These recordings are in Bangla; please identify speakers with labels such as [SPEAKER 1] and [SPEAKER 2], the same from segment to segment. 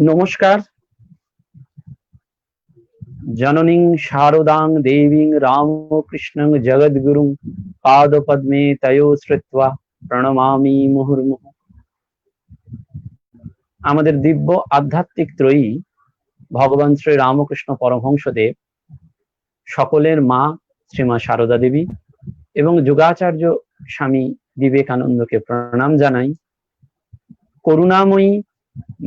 [SPEAKER 1] নমস্কার। জননীং শারদাং দেবীং রামকৃষ্ণং জগদ্গুরুং পাদপদ্মে তয়ো শ্রিত্বা প্রণমামি মুহুর্মুহু। আমাদের দিব্য আধ্যাত্মিক ত্রয়ী ভগবান শ্রী রামকৃষ্ণ পরমহংসদেব, সকলের মা শ্রীমা শারদা দেবী এবং যোগাচার্য স্বামী বিবেকানন্দকে প্রণাম জানাই। করুণাময়ী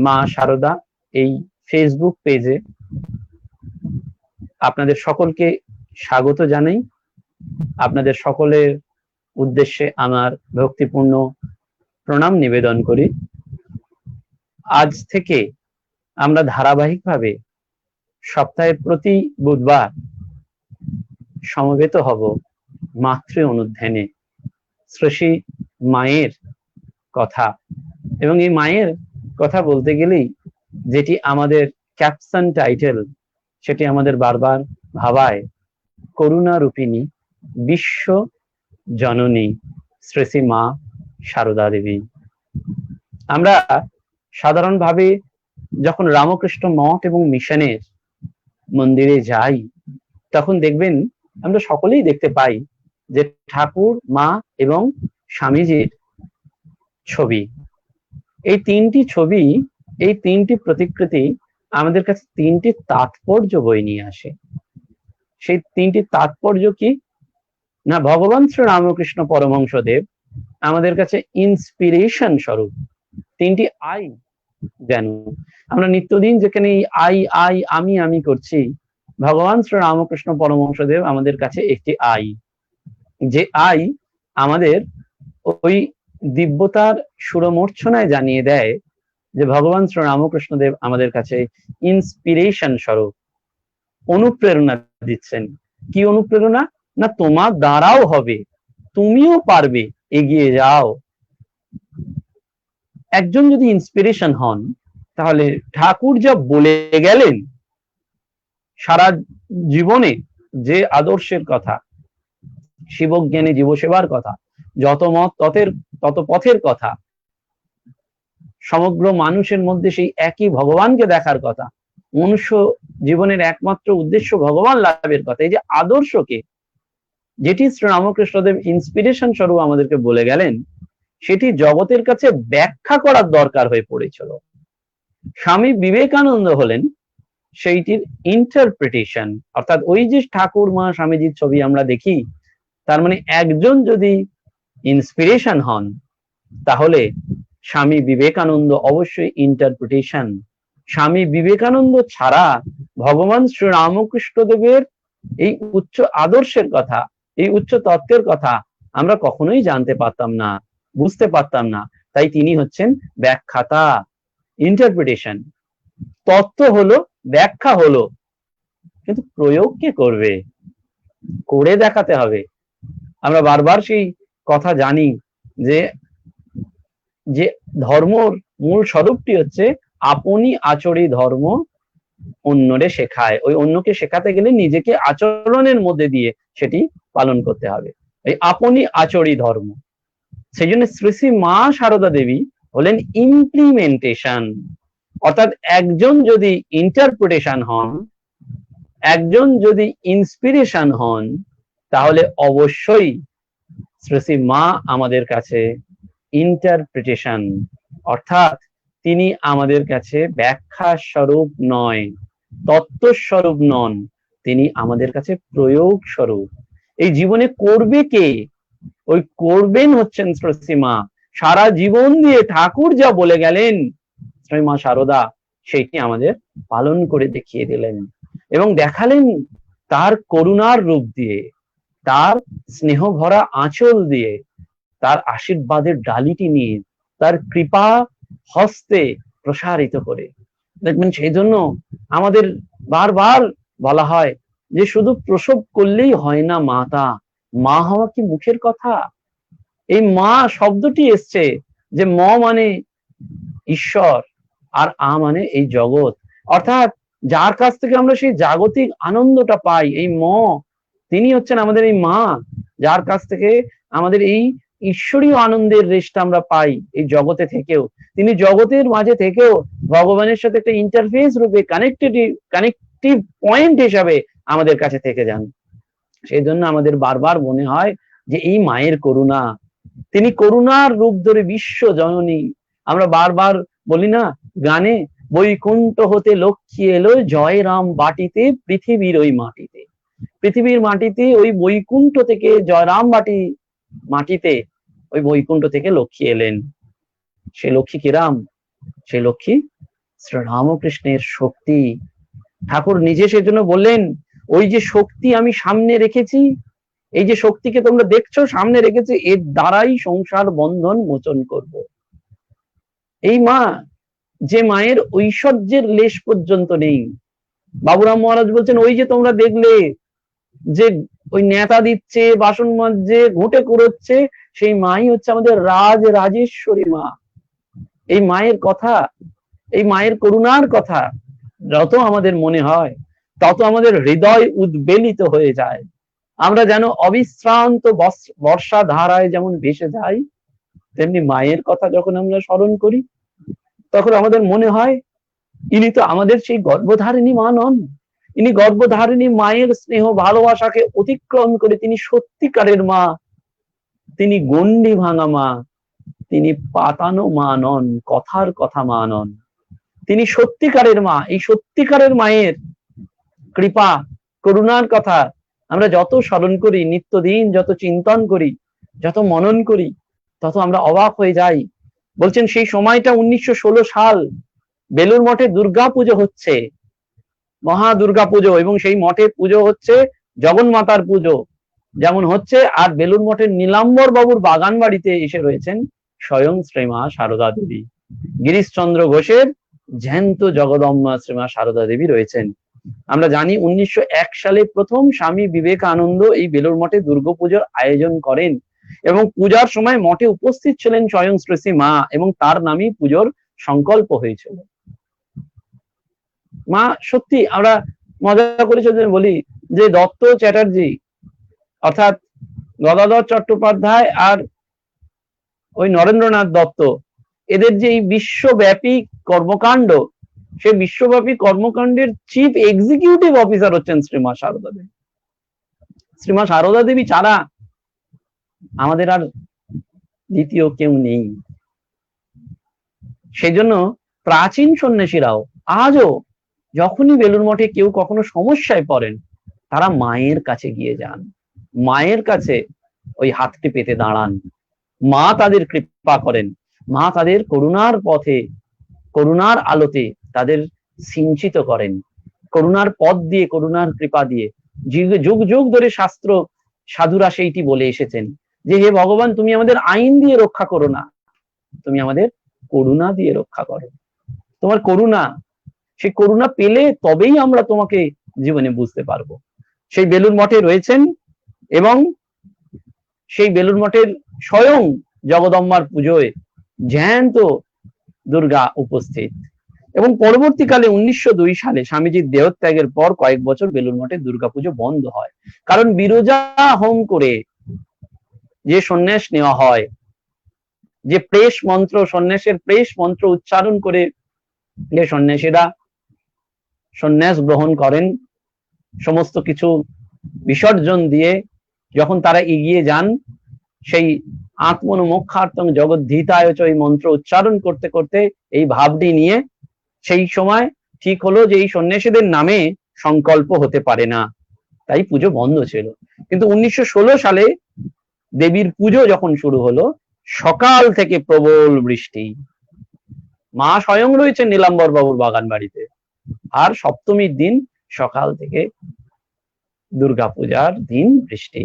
[SPEAKER 1] মা শারদা এই ফেসবুক পেজে আপনাদের সকলকে স্বাগত জানাই। আপনাদের সকলের উদ্দেশ্যে আমার ভক্তিপূর্ণ প্রণাম নিবেদন করি। আজ থেকে আমরা ধারাবাহিকভাবে সপ্তাহের প্রতি বুধবার সমবেত হব মাতৃ অনুধ্যানে, শ্রী মায়ের কথা। এবং এই মায়ের কথা বলতে গেলেই যেটি আমাদের ক্যাপশন টাইটেল, সেটি আমাদের বারবার ভাবায় করুণা রূপিণী বিশ্ব জননী শ্রী মা শারদা দেবী। আমরা সাধারণভাবে যখন রামকৃষ্ণ মঠ এবং মিশনের মন্দিরে যাই, তখন দেখবেন আমরা সকলেই দেখতে পাই যে ঠাকুর, মা এবং স্বামীজির ছবি। এই তিনটি ছবি, এই তিনটি প্রতিকৃতি আমাদের কাছে তিনটি তাৎপর্য বয়ে নিয়ে আসে। সেই তিনটি তাৎপর্য কি না, ভগবান শ্রী রামকৃষ্ণ পরমহংসদেব আমাদের কাছে ইন্সপিরেশন স্বরূপ তিনটি আই। যেন আমরা নিত্যদিন যেখানে আই আই আমি আমি করছি, ভগবান শ্রী রামকৃষ্ণ পরমহংসদেব আমাদের কাছে একটি আই, যে আই আমাদের ওই দিব্যতার সুরমূর্ছনায় জানিয়ে দেয় যে ভগবান শ্রী রামকৃষ্ণদেব আমাদের কাছে ইন্সপিরেশন স্বরূপ অনুপ্রেরণা দিচ্ছেন। কি অনুপ্রেরণা? না, তোমার দ্বারাও হবে, তুমিও পারবে, এগিয়ে যাও। একজন যদি ইন্সপিরেশন হন, তাহলে ঠাকুর যা বলে গেলেন সারা জীবনে, যে আদর্শের কথা, শিবজ্ঞানী জীবসেবার কথা, যত মত তত পথের কথা, সমগ্র মানুষের মধ্যে সেই একই ভগবানকে দেখার কথা, মনুষ্য জীবনের একমাত্র উদ্দেশ্য ভগবান লাভের কথা, এই যে আদর্শকে, যেটি শ্রী রামকৃষ্ণদেব ইন্সপিরেশন স্বরূপ আমাদেরকে বলে গেলেন, সেটি জগতের কাছে ব্যাখ্যা করার দরকার হয়ে পড়েছিল। স্বামী বিবেকানন্দ হলেন সেইটির ইন্টারপ্রিটেশন। অর্থাৎ ওই যে ঠাকুর, মা, স্বামীজির ছবি আমরা দেখি, তার মানে একজন যদি ইন্সপিরেশন হন, তাহলে স্বামী বিবেকানন্দ অবশ্যই ইন্টারপ্রিটেশন। স্বামী বিবেকানন্দ ছাড়া ভগবান শ্রী রামকৃষ্ণদেবের এই উচ্চ আদর্শের কথা, এই উচ্চ তত্ত্বের কথা আমরা কখনোই জানতে পারতাম না, বুঝতে পারতাম না। তাই তিনি হচ্ছেন ব্যাখ্যাতা, ইন্টারপ্রিটেশন। তত্ত্ব হলো, ব্যাখ্যা হলো, কিন্তু প্রয়োগ কে করবে? করে দেখাতে হবে। আমরা বারবার সেই কথা জানি যে যে ধর্মর মূল স্বরূপটি হচ্ছে আপনি আচরি ধর্ম অন্যরে শেখায়। ওই অন্যকে শেখাতে গেলে নিজেকে আচরণের মধ্যে দিয়ে সেটি পালন করতে হবে, এই আপনি আচরি ধর্ম। সেই জন্য শ্রী শ্রী মা শারদা দেবী হলেন ইমপ্লিমেন্টেশন। অর্থাৎ একজন যদি ইন্টারপ্রিটেশন হন, একজন যদি ইন্সপিরেশন হন, তাহলে অবশ্যই শ্রী শ্রী মা আমাদের কাছে ইন্টারপ্রিটেশন, অর্থাৎ তিনি আমাদের কাছে ব্যাখ্যা স্বরূপ নয়, তত্ত্বস্বরূপ নন, তিনি আমাদের কাছে প্রয়োগ স্বরূপ। এই জীবনে করবে কে? ওই করবেন হচ্ছেন শ্রী মা। সারা জীবন দিয়ে ঠাকুর যা বলে গেলেন শ্রী মা শারদা, সেইটি আমাদের পালন করে দেখিয়ে দিলেন এবং দেখালেন তার করুণার রূপ দিয়ে, তার স্নেহ ভরা আঁচল দিয়ে, তার আশীর্বাদের ডালিটি নিয়ে, তার কৃপা হস্তে প্রসারিত করে। দেখবেন সেই জন্য আমাদের বারবার বলা হয় যে শুধু প্রসব করলেই হয় না মাতা, মা হওয়া কি মুখের কথা? এই মা শব্দটি এসছে যে ম মানে ঈশ্বর আর আ মানে এই জগৎ, অর্থাৎ যার কাছ থেকে আমরা সেই জাগতিক আনন্দটা পাই, এই ম, তিনি হচ্ছেন আমাদের এই মা, যার কাছ থেকে আমাদের এই ঈশ্বরীয় আনন্দের রেশটা আমরা পাই এই জগতে থেকেও। তিনি জগতের মাঝে থেকেও ভগবানের সাথে একটা ইন্টারফেস রূপে কানেক্টিভ পয়েন্ট হিসাবে আমাদের কাছে থেকে যান। সেই জন্য আমাদের বারবার মনে হয় যে এই মায়ের করুণা, তিনি করুণার রূপ ধরে বিশ্ব জননী। আমরা বারবার বলি না গানে, বৈকুণ্ঠ হতে লক্ষ্মী এলো জয় রাম বাটিতে পৃথিবীর ওই মাটিতে। পৃথিবীর মাটিতে ওই বৈকুণ্ঠ থেকে জয়রাম মাটিতে ওই বৈকুণ্ঠ থেকে লক্ষ্মী এলেন। সে লক্ষ্মী কিরাম? সে লক্ষ্মী শ্রীরামকৃষ্ণের শক্তি। ঠাকুর নিজে সেজন্য বললেন, ওই যে শক্তি আমি সামনে রেখেছি, এই যে শক্তিকে তোমরা দেখছো সামনে রেখেছি, এর দ্বারাই সংসার বন্ধন মোচন করব। এই মা, যে মায়ের ঐশ্বর্যের লেশ পর্যন্ত নেই। বাবুরাম মহারাজ বলছেন, ওই যে তোমরা দেখলে যে ওই নেতা দিচ্ছে, বাসন মাজছে, ঘুঁটে কুড়োচ্ছে, সেই মাই হচ্ছে আমাদের রাজেশ্বরী মা। এই মায়ের কথা, এই মায়ের করুণার কথা যত আমাদের মনে হয়, তত আমাদের হৃদয় উদ্বেলিত হয়ে যায়। আমরা যেন অবিশ্রান্ত বর্ষা ধারায় যেমন ভেসে যাই, তেমনি মায়ের কথা যখন আমরা স্মরণ করি, তখন আমাদের মনে হয় ইনি তো আমাদের সেই গর্ভধারিণী মা নন। ইনি গর্ভধারিণী মায়ের স্নেহ ভালোবাসাকে অতিক্রম করে তিনি সত্যিকারের মা, তিনি গণ্ডি ভাঙা মা, তিনি পাতানো মা নন, কথার কথা মা নন, তিনি সত্যিকারের মা। এই সত্যিকারের মায়ের কৃপা করুণার কথা আমরা যত স্মরণ করি, নিত্যদিন যত চিন্তন করি, যত মনন করি, তত আমরা অবাক হয়ে যাই। বলছেন সেই সময়টা 1916 সাল, বেলুর মঠে দুর্গা পুজো হচ্ছে, মহা দুর্গা পুজো, এবং সেই মঠে পুজো হচ্ছে জগন্মাতার পুজো যেমন হচ্ছে, আর বেলুর মঠের নীলাম্বর বাবুর বাগান বাড়িতে এসে রয়েছেন স্বয়ং শ্রীমা সারদা দেবী। গিরিশচন্দ্র ঘোষের জ্যান্ত জগদম্বা শ্রীমা সারদা দেবী রয়েছেন। আমরা জানি 1901 সালে প্রথম স্বামী বিবেকানন্দ এই বেলুর মঠে দুর্গাপুজোর আয়োজন করেন, এবং পূজার সময় মঠে উপস্থিত ছিলেন স্বয়ং শ্রী মা, এবং তার নামই পুজোর সংকল্প হয়েছিল। মা সত্যি, আমরা মজা করে বলি যে দত্ত চ্যাটার্জি অর্থাৎ গদাধর চট্টোপাধ্যায় আর ওই নরেন্দ্রনাথ দত্ত, এদের যে এই বিশ্বব্যাপী কর্মকাণ্ড, সেই বিশ্বব্যাপী কর্মকাণ্ডের চিফ এক্সিকিউটিভ অফিসার হচ্ছেন শ্রীমা সারদা দেবী। শ্রীমা সারদা দেবী ছাড়া আমাদের আর দ্বিতীয় কেউ নেই। সেই জন্য প্রাচীন সন্ন্যাসীরাও আজও যখনই বেলুর মঠে কেউ কখনো সমস্যায় পড়েন, তারা মায়ের কাছে গিয়ে যান, মায়ের কাছে ওই হাতটি পেতে দাঁড়ান। মা তাদের কৃপা করেন, মা তাদের করুণার পথে, করুণার আলোতে তাদের সিঞ্চিত করেন, করুণার পথ দিয়ে, করুণার কৃপা দিয়ে। যুগ যুগ ধরে শাস্ত্র সাধুরা সেইটি বলে এসেছেন যে হে ভগবান, তুমি আমাদের আইন দিয়ে রক্ষা করো না, তুমি আমাদের করুণা দিয়ে রক্ষা করো। তোমার করুণা, সেই করুণা পেলে তবেই আমরা তোমাকে জীবনে বুঝতে পারবো। সেই বেলুর মঠে রয়েছেন, এবং সেই বেলুর মঠের স্বয়ং জগদম্বার পুজোয় জ্যান্ত দুর্গা উপস্থিত। এবং পরবর্তীকালে 1902 সালে স্বামীজির দেহত্যাগের পর কয়েক বছর বেলুর মঠে দুর্গাপুজো বন্ধ হয়, কারণ বিরজা হোম করে যে সন্ন্যাস নেওয়া হয়, যে প্রেস মন্ত্র, সন্ন্যাসের প্রেস মন্ত্র উচ্চারণ করে যে সন্ন্যাসীরা সন্ন্যাস গ্রহণ করেন, সমস্ত কিছু বিসর্জন দিয়ে যখন তারা এগিয়ে যান, সেই আত্মন মোক্ষার্থং জগদ্ধিতায় এই মন্ত্র উচ্চারণ করতে করতে এই ভাবটি নিয়ে সেই সময় ঠিক হলো যে এই সন্ন্যাসীদের নামে সংকল্প হতে পারে না, তাই পুজো বন্ধ ছিল। কিন্তু 1916 সালে দেবীর পুজো যখন শুরু হলো, সকাল থেকে প্রবল বৃষ্টি, মা স্বয়ং রয়েছেন নীলাম্বর বাবুর বাগান বাড়িতে, আর সপ্তমীর দিন সকাল থেকে দুর্গাপূজার দিন বৃষ্টি।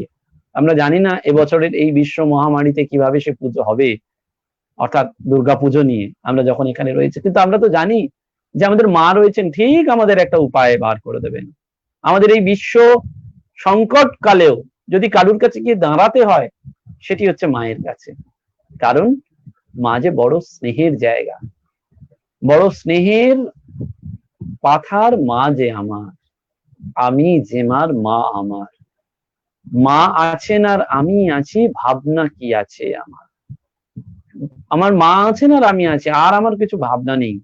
[SPEAKER 1] আমরা জানি না এবছরের এই বিশ্ব মহামারীতে কিভাবে সে পুজো হবে, অর্থাৎ দুর্গাপুজো নিয়ে আমরা যখন এখানে রয়েছে, কিন্তু আমরা তো জানি যে আমাদের মা রয়েছেন, ঠিক আমাদের একটা উপায় বার করে দেবেন। আমাদের এই বিশ্ব সংকট কালেও যদি কারুর কাছে গিয়ে দাঁড়াতে হয়, সেটি হচ্ছে মায়ের কাছে, কারণ মা যে বড় স্নেহের জায়গা, বড় স্নেহের পাথার মা যে আমার, আমি যে মার মা আমার, মা আছেন আর আমি আছি, ভাবনা কি আছে আমার, আমার মা আছেন আর আমি আছি, আর আমার কিছু ভাবনা নেই।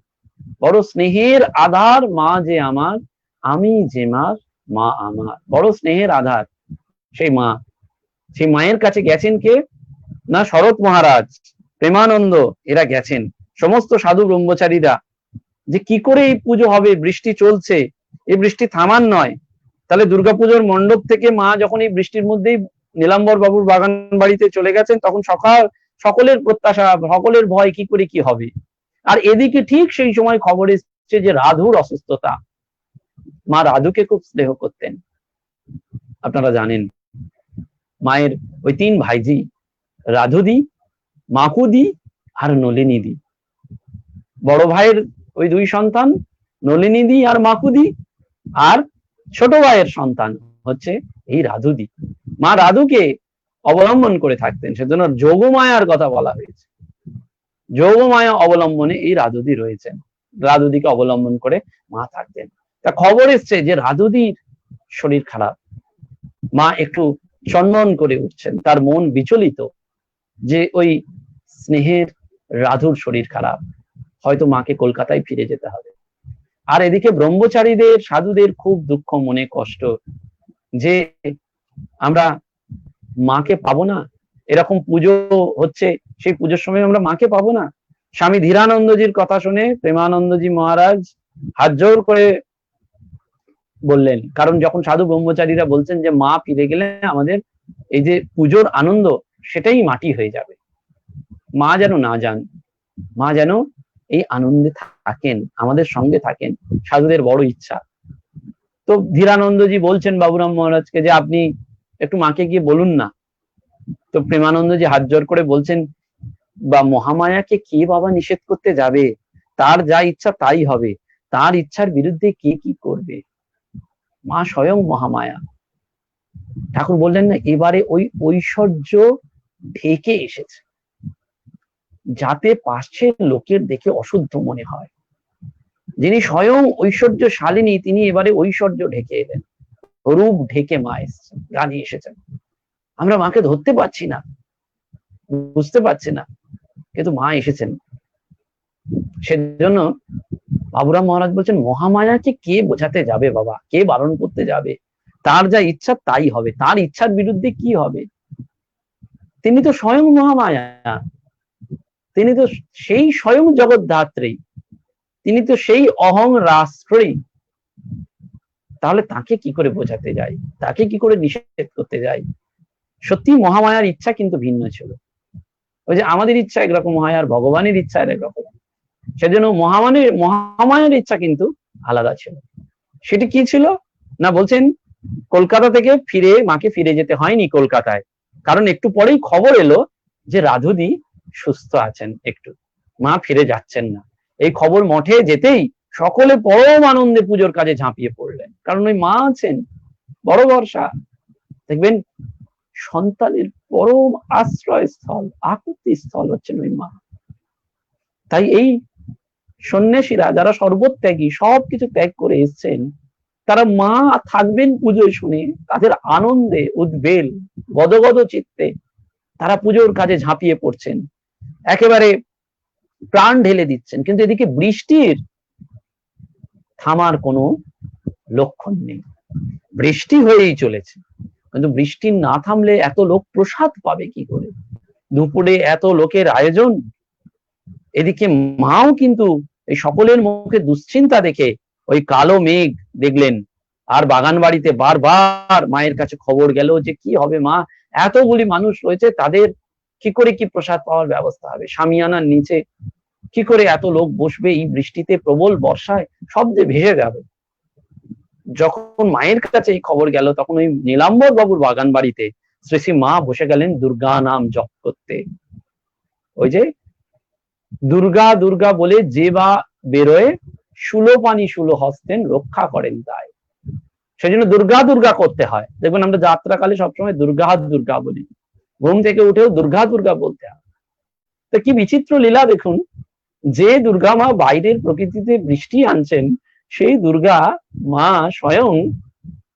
[SPEAKER 1] বড় স্নেহের আধার মা যে আমার, আমি যে মার, মা আমার। বড় স্নেহের আধার সেই মা। সেই মায়ের কাছে গেছেন কে? না শরৎ মহারাজ, প্রেমানন্দ, এরা গেছেন, সমস্ত সাধু ব্রহ্মচারীরা, যে কি করে এই পুজো হবে, বৃষ্টি চলছে, এই বৃষ্টি থামার নয়। তাহলে দুর্গাপুজোর মণ্ডপ থেকে মা যখন এই বৃষ্টির মধ্যেই নীলাম্বর বাবুর বাগান বাড়িতে চলে গেছেন, তখন সকলের প্রত্যাশা, সকলের ভয়, কি করে কি হবে। আর এদিকে ঠিক সেই সময় খবর এসছে যে রাধুর অসুস্থতা। মা রাধুকে খুব স্নেহ করতেন, আপনারা জানেন। মায়ের ওই তিন ভাইজি, রাধুদি, মাকুদি আর নলিনীদি। বড় ভাইয়ের ওই দুই সন্তান নলিনীদি আর মাকুদি, আর ছোট ভাইয়ের সন্তান হচ্ছে এই রাধুদি। মা রাধুকে অবলম্বন করে থাকতেন, সেজন্য যোগমায়ার কথা বলা হয়েছে। যোগমায়া অবলম্বনে এই রাধুদি রয়েছেন, রাধুদিকে অবলম্বন করে মা থাকতেন। তা খবর এসছে যে রাধুদির শরীর খারাপ। মা একটু চন্দন করে উঠছেন, তার মন বিচলিত যে ওই স্নেহের রাধুর শরীর খারাপ, হয়তো মাকে কলকাতায় ফিরে যেতে হবে। আর এদিকে ব্রহ্মচারীদের, সাধুদের খুব দুঃখ, মনে কষ্ট যে আমরা মাকে পাবো না, এরকম পুজো হচ্ছে, সেই পুজোর সময় আমরা মাকে পাবো না। স্বামী ধীরানন্দজির কথা শুনে প্রেমানন্দজি মহারাজ হাত জোর করে বললেন, কারণ যখন সাধু ব্রহ্মচারীরা বলছেন যে মা ফিরে গেলে আমাদের এই যে পুজোর আনন্দ সেটাই মাটি হয়ে যাবে, মা যেন না যান, মা যেন এই আনন্দে থাকেন, আমাদের সঙ্গে থাকেন, সাধুদের বড় ইচ্ছা। তো ধীরানন্দজি বলছেন বাবুরাম মহারাজকে যে আপনি একটু মাকে গিয়ে বলুন না। তো প্রেমানন্দজি হাত জোর করে বলছেন, বা মহামায়াকে কে বাবা নিষেধ করতে যাবে, তার যা ইচ্ছা তাই হবে, তার ইচ্ছার বিরুদ্ধে কে কি করবে, মা স্বয়ং মহামায়া। ঠাকুর বললেন না, এবারে ওই ঐশ্বর্য ঢেকে এসেছে, যাতে পাশের লোকের দেখে অশুদ্ধ মনে হয়। যিনি স্বয়ং ঐশ্বর্যশালিনী, তিনি এবারে ঐশ্বর্য ঢেকে এলেন, রূপ ঢেকে মা এসেছেন, রানী এসেছেন। আমরা মাকে ধরতে পারছি না, বুঝতে পারছি না, কিন্তু মা এসেছেন। সেজন্য বাবুরাম মহারাজ বলছেন, মহামায়াকে কে বোঝাতে যাবে বাবা, কে বারণ করতে যাবে, তার যা ইচ্ছা তাই হবে, তার ইচ্ছার বিরুদ্ধে কি হবে। তিনি তো স্বয়ং মহামায়া, তিনি তো সেই স্বয়ং জগৎধাত্রী, তিনি তো সেই অহং রাষ্ট্রই। তাহলে তাকে কি করে বোঝাতে যাই, তাকে কি করে নিষেধ করতে যাই। সত্যি মহামায়ার ইচ্ছা কিন্তু ভিন্ন ছিল। ওই যে আমাদের ইচ্ছা একরকম হয়, আর ভগবানের ইচ্ছা একরকম। সেজন্য মহামায়ার ইচ্ছা কিন্তু আলাদা ছিল। সেটি কি ছিল না, বলছেন কলকাতা থেকে মাকে ফিরে যেতে হয়নি কলকাতায়, কারণ একটু পরেই খবর এলো যে রাধুদি সুস্থ আছেন, একটু মা ফিরে যাচ্ছেন না। এই খবর মঠে যেতেই সকলে পরম আনন্দে পুজোর কাজে ঝাঁপিয়ে পড়লেন, কারণ ওই মা আছেন, বড় ভরসা। দেখবেন সন্তানের পরম আশ্রয় স্থল, আকুতি স্থল হচ্ছেন ওই মা। তাই এই সন্ন্যাসীরা যারা সর্বত্যাগী, সবকিছু ত্যাগ করে এসছেন, তারা মা থাকবেন পুজোয় শুনে তাদের আনন্দে উদ্বেল, গদগদ চিত্তে তারা পুজোর কাজে ঝাঁপিয়ে পড়ছেন, একেবারে প্রাণ ঢেলে দিচ্ছেন। কিন্তু এদিকে বৃষ্টির থামার কোনো লক্ষণ নেই, বৃষ্টি হয়েই চলেছে। কিন্তু বৃষ্টি না থামলে এত লোক প্রসাদ পাবে কি করে, দুপুরে এত লোকের আয়োজন। এদিকে মাও কিন্তু এই সকলের মুখে দুশ্চিন্তা দেখে ওই কালো মেঘ দেখলেন, আর বাগান বাড়িতে বারবার মায়ের কাছে খবর গেল যে কি হবে মা, এতগুলি মানুষ রয়েছে, তাদের কি করে কি প্রসাদ পাওয়ার ব্যবস্থা হবে, শামিয়ানার নিচে কি করে এত লোক বসবে এই বৃষ্টিতে, প্রবল বর্ষায় সব যে ভেসে যাবে। যখন মায়ের কাছে এই খবর গেল, তখন ওই নীলাম্বর বাবুর বাগান বাড়িতে শ্রী শ্রী মা বসে গেলেন দুর্গা নাম জপ করতে। ওই যে দুর্গা দুর্গা বলে যে বা বেরোয়, শুলো পানি শুলো হস্তেন রক্ষা করেন তাই। সেজন্য দুর্গা দুর্গা করতে হয়। দেখবেন আমরা যাত্রাকালে সবসময় দুর্গা দুর্গা বলি, ঘুম থেকে উঠেও দুর্গা দুর্গা বলতে হয়। তো কি বিচিত্র লীলা দেখুন, যে দুর্গা মা বাইরের প্রকৃতিতে বৃষ্টি আনছেন, সেই দুর্গা মা স্বয়ং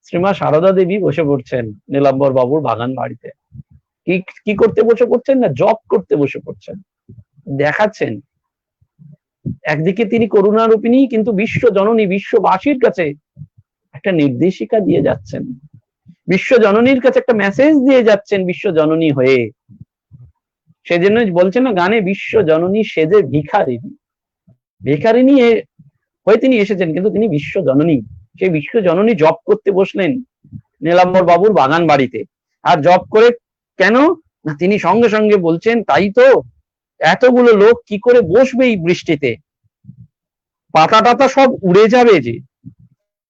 [SPEAKER 1] শ্রীমা সারদা দেবী বসে পড়ছেন নীলাম্বর বাবুর বাগান বাড়িতে। কি করতে বসে পড়ছেন না, জপ করতে বসে পড়ছেন, দেখাচ্ছেন একদিকে তিনি করুণারূপিণী, কিন্তু বিশ্ব জননী, বিশ্ববাসীর কাছে একটা নির্দেশিকা দিয়ে যাচ্ছেন, বিশ্ব জননীর কাছে একটা মেসেজ দিয়ে যাচ্ছেন বিশ্ব জননী হয়ে। সেজন্য বলছেন না গানে, বিশ্ব জননী সেজে ভিখারিণী, ভিখারিণী হয়ে তিনি এসেছেন, কিন্তু তিনি বিশ্ব জননী। সেই বিশ্ব জননী জব করতে বসলেন নীলাম্বর বাবুর বাগান বাড়িতে। আর জব করে কেন না, তিনি সঙ্গে সঙ্গে বলছেন, তাই তো এতগুলো লোক কি করে বসবে এই বৃষ্টিতে, পাতা টাতা সব উড়ে যাবে যে।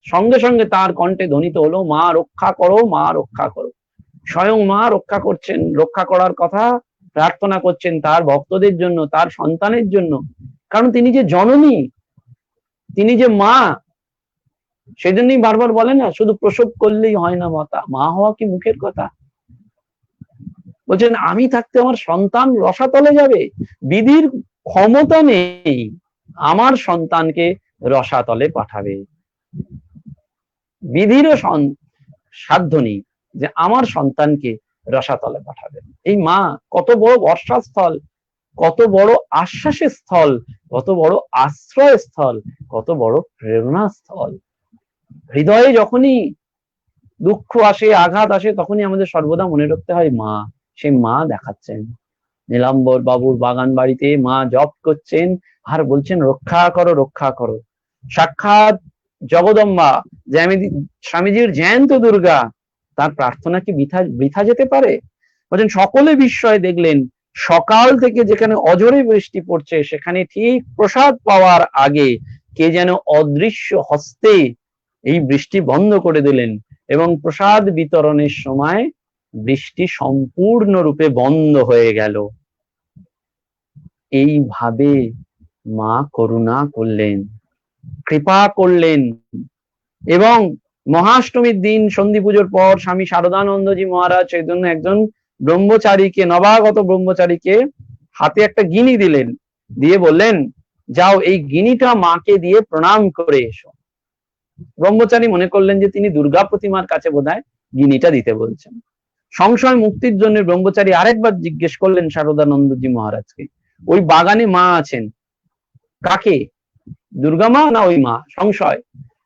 [SPEAKER 1] সঙ্গে সঙ্গে তার কণ্ঠে ধ্বনিত হলো, মা রক্ষা করো, মা রক্ষা করো। স্বয়ং মা রক্ষা করছেন, রক্ষা করার কথা প্রার্থনা করছেন তার ভক্তদের জন্য, তার সন্তানের জন্য। কারণ তিনি যে জননী, তিনি যে মা। সেজন্যই বারবার বলে না, শুধু প্রসব করলেই হয় না মাতা, মা হওয়া কি মুখের কথা। বলছেন আমি থাকতে আমার সন্তান রসাতলে যাবে, বিধির ক্ষমতা নেই আমার সন্তানকে রসাতলে পাঠাবে, বিধিরও সাধ্য নেই যে আমার সন্তানকে রসাতলে পাঠাবে। এই মা কত বড় বর্ষাস্থল, কত বড় আশ্বাসের স্থল, কত বড় আশ্রয় স্থল, কত বড় প্রেরণা স্থল। হৃদয়ে যখনই দুঃখ আসে, আঘাত আসে, তখনই আমাদের সর্বদা মনে রাখতে হয় মা। সেই মা দেখাচ্ছেন নীলাম্বর বাবুর বাগান বাড়িতে, মা জপ করছেন আর বলছেন রক্ষা করো, রক্ষা করো। সাক্ষাৎ জগদম্বা, স্বামীজির জ্যান্ত দুর্গা, তার প্রার্থনা কি বৃথা যেতে পারে? বলছেন সকলে বিস্ময়ে দেখলেন, সকাল থেকে যেখানে অঝরে বৃষ্টি পড়ছে, সেখানে ঠিক প্রসাদ পাওয়ার আগে কে যেন অদৃশ্য হস্তে এই বৃষ্টি বন্ধ করে দিলেন, এবং প্রসাদ বিতরণের সময় বৃষ্টি সম্পূর্ণরূপে বন্ধ হয়ে গেল। এইভাবে মা করুণা করলেন, কৃপা করলেন। এবং মহাষ্টমীর দিন সন্ধি পুজোর পর স্বামী শারদানন্দজি মহারাজ চৈতন্য একজন ব্রহ্মচারীকে, নবাগত ব্রহ্মচারীকে হাতে একটা গিনি দিলেন, দিয়ে বললেন, যাও এই গিনিটা মাকে দিয়ে প্রণাম করে এসো। ব্রহ্মচারী মনে করলেন যে তিনি দুর্গা প্রতিমার কাছে বোধহয় গিনিটা দিতে বলছেন। সংশয় মুক্তির জন্য ব্রহ্মচারী আরেকবার জিজ্ঞেস করলেন শারদানন্দজি মহারাজকে, ওই বাগানে মা আছেন, কাকে, দুর্গা মা না ওই মা? সংশয়।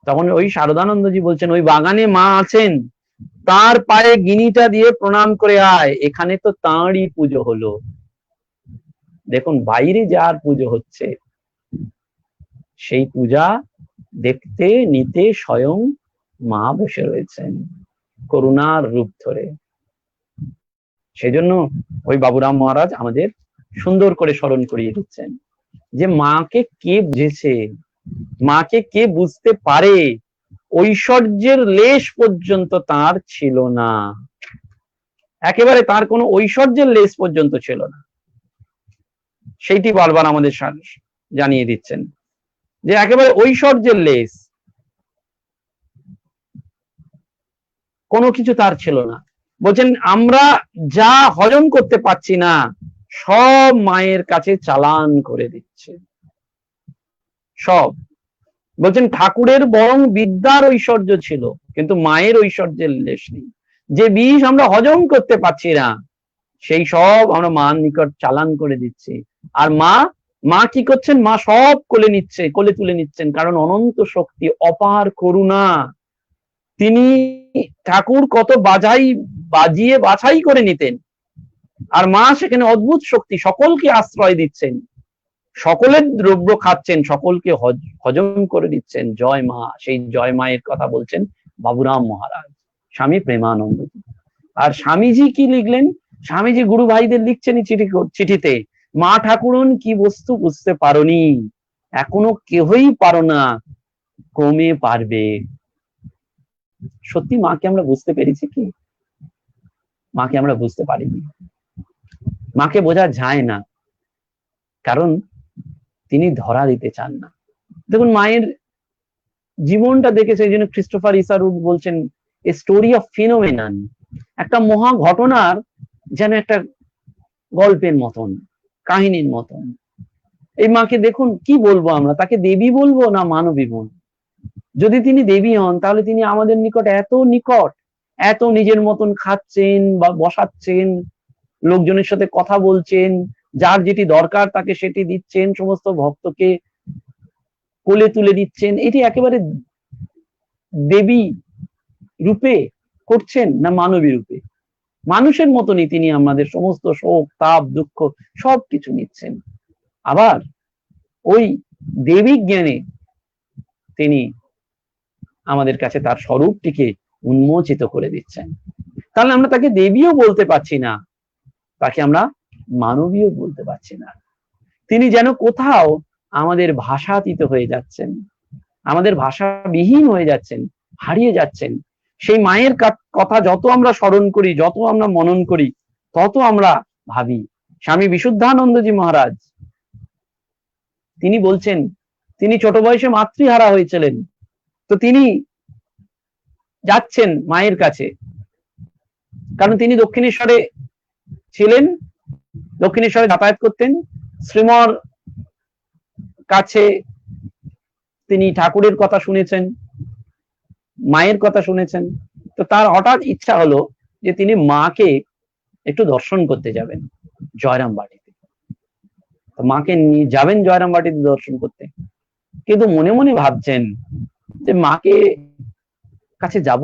[SPEAKER 1] তখন ওই শারদানন্দজি বলছেন, ওই বাগানে মা আছেন, তার পায়ে গিনিটা দিয়ে প্রণাম করে আয়, এখানে তো তাঁরই পুজো হলো। দেখুন, বাইরে যার পুজো হচ্ছে, সেই পূজা দেখতে নিতে স্বয়ং মা বসে রয়েছেন করুণার রূপ ধরে। সেজন্য ওই বাবুরাম মহারাজ আমাদের সুন্দর করে স্মরণ করিয়ে দিচ্ছেন যে মাকে কে বুঝেছে, মাকে কে বুঝতে পারে, ঐশ্বর্যের লেশ পর্যন্ত তার ছিল না, একেবারে তার কোনো ঐশ্বর্যের লেশ পর্যন্ত ছিল না। সেইটি বারবার আমাদের জানিয়ে দিচ্ছেন যে একেবারে ঐশ্বর্যের লেশ কোনো কিছু তার ছিল না। বলছেন আমরা যা হজম করতে পারছি না, সব মায়ের কাছে চালান করে দিচ্ছে সব। বলছেন ঠাকুরের বরং বিদ্যার ঐশ্বর্য ছিল, কিন্তু মায়ের ঐশ্বর্যের লেশ নেই। যে বিষ আমরা হজম করতে পারছি না, সেই সব আমরা মার নিকট চালান করে দিচ্ছি। আর মা কি করছেন? মা সব কোলে তুলে নিচ্ছেন, কারণ অনন্ত শক্তি, অপার করুণা। তিনি ঠাকুর কত বাজিয়ে বাছাই করে নিতেন, আর মা সেখানে অদ্ভুত শক্তি, সকলকে আশ্রয় দিচ্ছেন, সকলের দ্রব্য খাচ্ছেন, সকলকে হজম করে দিচ্ছেন। জয় মা। সেই জয় মায়ের কথা বলছেন বাবুরাম মহারাজ, স্বামী প্রেমানন্দ। আর স্বামীজি কি লিখলেন? স্বামীজি গুরু ভাইদের লিখছেন চিঠিতে, মা ঠাকুরন কি বস্তু বুঝতে পারোনি, এখনো কেহই পারো না, ক্রমে পারবে। সত্যি মাকে আমরা বুঝতে পেরেছি কি? মাকে আমরা বুঝতে পারিনি। মাকে বোঝা যায় না, কারণ তিনি ধরা দিতে চান না। দেখুন, মায়ের জীবনটা দেখে সেই জন্য ক্রিস্টোফার ইসারুড বলছেন এ স্টোরি অফ ফিনোমেনন, একটা মহা ঘটনার যেন একটা গল্পের মতন, কাহিনীর মতন। এই মাকে দেখুন, কি বলবো আমরা, তাকে দেবী বলবো না মানবী বলবো? যদি তিনি দেবী হন, তাহলে তিনি আমাদের নিকট এত নিজের মতন খাচ্ছেন বা বসাচ্ছেন, লোকজনের সাথে কথা বলছেন, যার যেটি দরকার তাকে সেটি দিচ্ছেন, সমস্ত ভক্তকে কোলে তুলে নিচ্ছেন, এটি একেবারে দেবী রূপে করছেন না মানবী রূপে? মানুষের মতনই তিনি আমাদের সমস্ত শোক, তাপ, দুঃখ সবকিছু নিচ্ছেন। আবার ওই দেবী জ্ঞানে তিনি আমাদের কাছে তার স্বরূপটিকে উন্মোচিত করে দিচ্ছেন। তাহলে আমরা তাকে দেবীও বলতে পারছি না, তাকে আমরা মানবীয় বলতে পারছি না। তিনি যেন কোথাও আমাদের ভাষাতীত হয়ে যাচ্ছেন, আমাদের ভাষাবিহীন হয়ে যাচ্ছেন, হারিয়ে যাচ্ছেন। সেই মায়ের কথা যত আমরা স্মরণ করি, যত আমরা মনন করি, তত আমরা ভাবি। স্বামী বিশুদ্ধানন্দজি মহারাজ তিনি বলছেন, তিনি ছোট বয়সে মাতৃহারা হয়েছিলেন, তো তিনি যাচ্ছেন মায়ের কাছে, কারণ তিনি দক্ষিণেশ্বরে ছিলেন, দক্ষিণেশ্বরে যাতায়াত করতেন। শ্রীমর কাছে তিনি ঠাকুরের কথা শুনেছেন, মায়ের কথা শুনেছেন, তো তার হঠাৎ ইচ্ছা হলো যে তিনি মাকে একটু দর্শন করতে যাবেন জয়রামবাটিতে। মাকে নিয়ে যাবেন জয়রামবাটিতে দর্শন করতে, কিন্তু মনে মনে ভাবছেন যে মাকে কাছে যাব,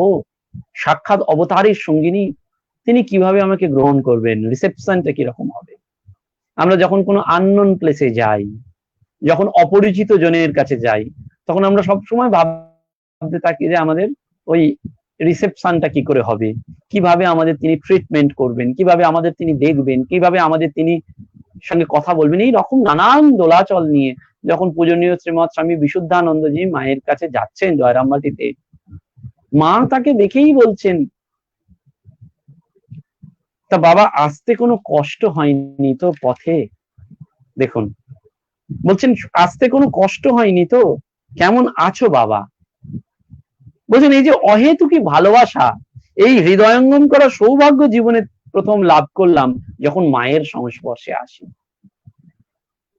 [SPEAKER 1] সাক্ষাৎ অবতারের সঙ্গিনী, তিনি কিভাবে আমাকে গ্রহণ করবেন, রিসেপশনটা কিরকম হবে। আমরা যখন কোনো আননোন প্লেসে যাই, যখন অপরিচিত জনের কাছে যাই, তখন আমরা সবসময় ভাবতে থাকি যে আমাদের ওই রিসেপশনটা কি করে হবে, কিভাবে আমাদের তিনি ট্রিটমেন্ট করবেন, কিভাবে আমাদের তিনি দেখবেন, কিভাবে আমাদের তিনি সঙ্গে কথা বলবেন, এই রকম নানান দোলাচল নিয়ে যখন পূজনীয় শ্রীমৎ স্বামী বিশুদ্ধানন্দজি মায়ের কাছে যাচ্ছেন জয়রামবাটিতে, মা তাকে দেখেই বলছেন, তা বাবা আসতে কোনো কষ্ট হয়নি তো পথে? দেখুন, বলছেন আসতে কোনো কষ্ট হয়নি তো, কেমন আছো বাবা? বলছেন এই যে অহেতুকি ভালোবাসা, এই হৃদয়ঙ্গম করা সৌভাগ্য জীবনে প্রথম লাভ করলাম যখন মায়ের সংস্পর্শে আসি।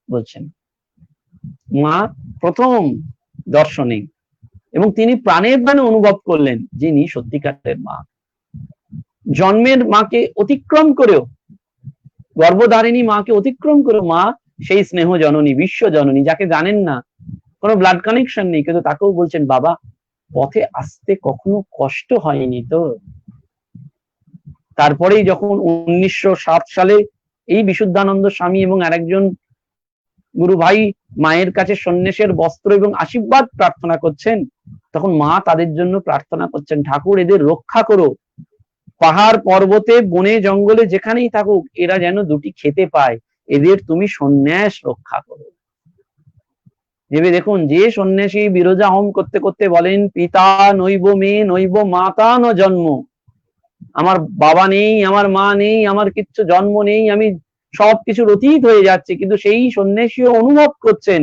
[SPEAKER 1] বলছেন মা প্রথম দর্শনে, এবং তিনি প্রাণের প্রাণে অনুভব করলেন যিনি সত্যিকারের মা। জন্মের মাকে অতিক্রম করেও, গর্ভধারিণী মাকে অতিক্রম করে মা সেই স্নেহ জননী, বিশ্ব জননী, যাকে জানেন না, কোনো ব্লাড কানেকশন নেই, কিন্তু তাকেও বলছেন বাবা পথে আসতে কখনো কষ্ট হয়নি তো? তারপরেই যখন 1907 সালে এই বিশুদ্ধানন্দ স্বামী এবং আরেকজন গুরু ভাই মায়ের কাছে সন্ন্যাসের বস্ত্র এবং আশীর্বাদ প্রার্থনা করছেন, তখন মা তাদের জন্য প্রার্থনা করছেন, ঠাকুর এদের রক্ষা করো, পাহাড় পর্বতে বনে জঙ্গলে যেখানেই থাকুক এরা যেন দুটি খেতে পায়, এদের তুমি সন্ন্যাস রক্ষা করো। ভেবে দেখুন, যে সন্ন্যাসী বিরজা হোম করতে করতে বলেন পিতা নৈব মে নৈব মাতা ন জন্ম, আমার বাবা নেই, আমার মা নেই, আমার কিচ্ছু জন্ম নেই, আমি সবকিছুর অতীত হয়ে যাচ্ছে, কিন্তু সেই সন্ন্যাসীও অনুভব করছেন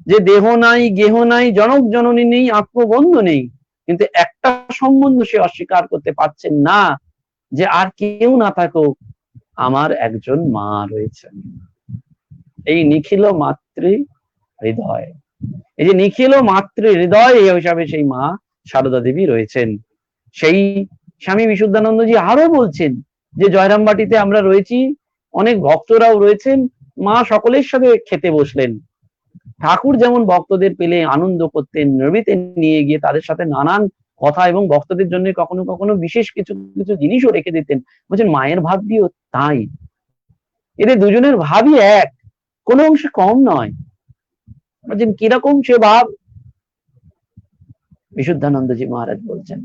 [SPEAKER 1] যে দেহ নাই, গেহ নাই, জনক জননী নেই, আত্মবন্ধু নেই, কিন্তু একটা সম্বন্ধ সে অস্বীকার করতে পারছেন না, যে আর কেউ না থাকুক আমার একজন মা রয়েছেন। এই নিখিল মাতৃ হৃদয়, এই যে নিখিল মাতৃ হৃদয় হিসাবে সেই মা সারদা দেবী রয়েছেন। সেই স্বামী বিশুদ্ধানন্দজি আরো বলছেন যে জয়রামবাটিতে আমরা রয়েছি, অনেক ভক্তরাও রয়েছেন, মা সকলের সাথে খেতে বসলেন। ঠাকুর যেমন ভক্তদের পেলে আনন্দ করতেন, নবীতে নিয়ে গিয়ে তাদের সাথে নানান কথা এবং ভক্তদের জন্য কখনো কখনো বিশেষ কিছু কিছু জিনিসও রেখে দিতেন। বলছেন মায়ের ভাবটিও তাই, এদের দুজনের ভাবই এক, কোনো অংশে কম নয়। বলছেন কিরকম সে ভাব? বিশুদ্ধানন্দজি মহারাজ বলছেন,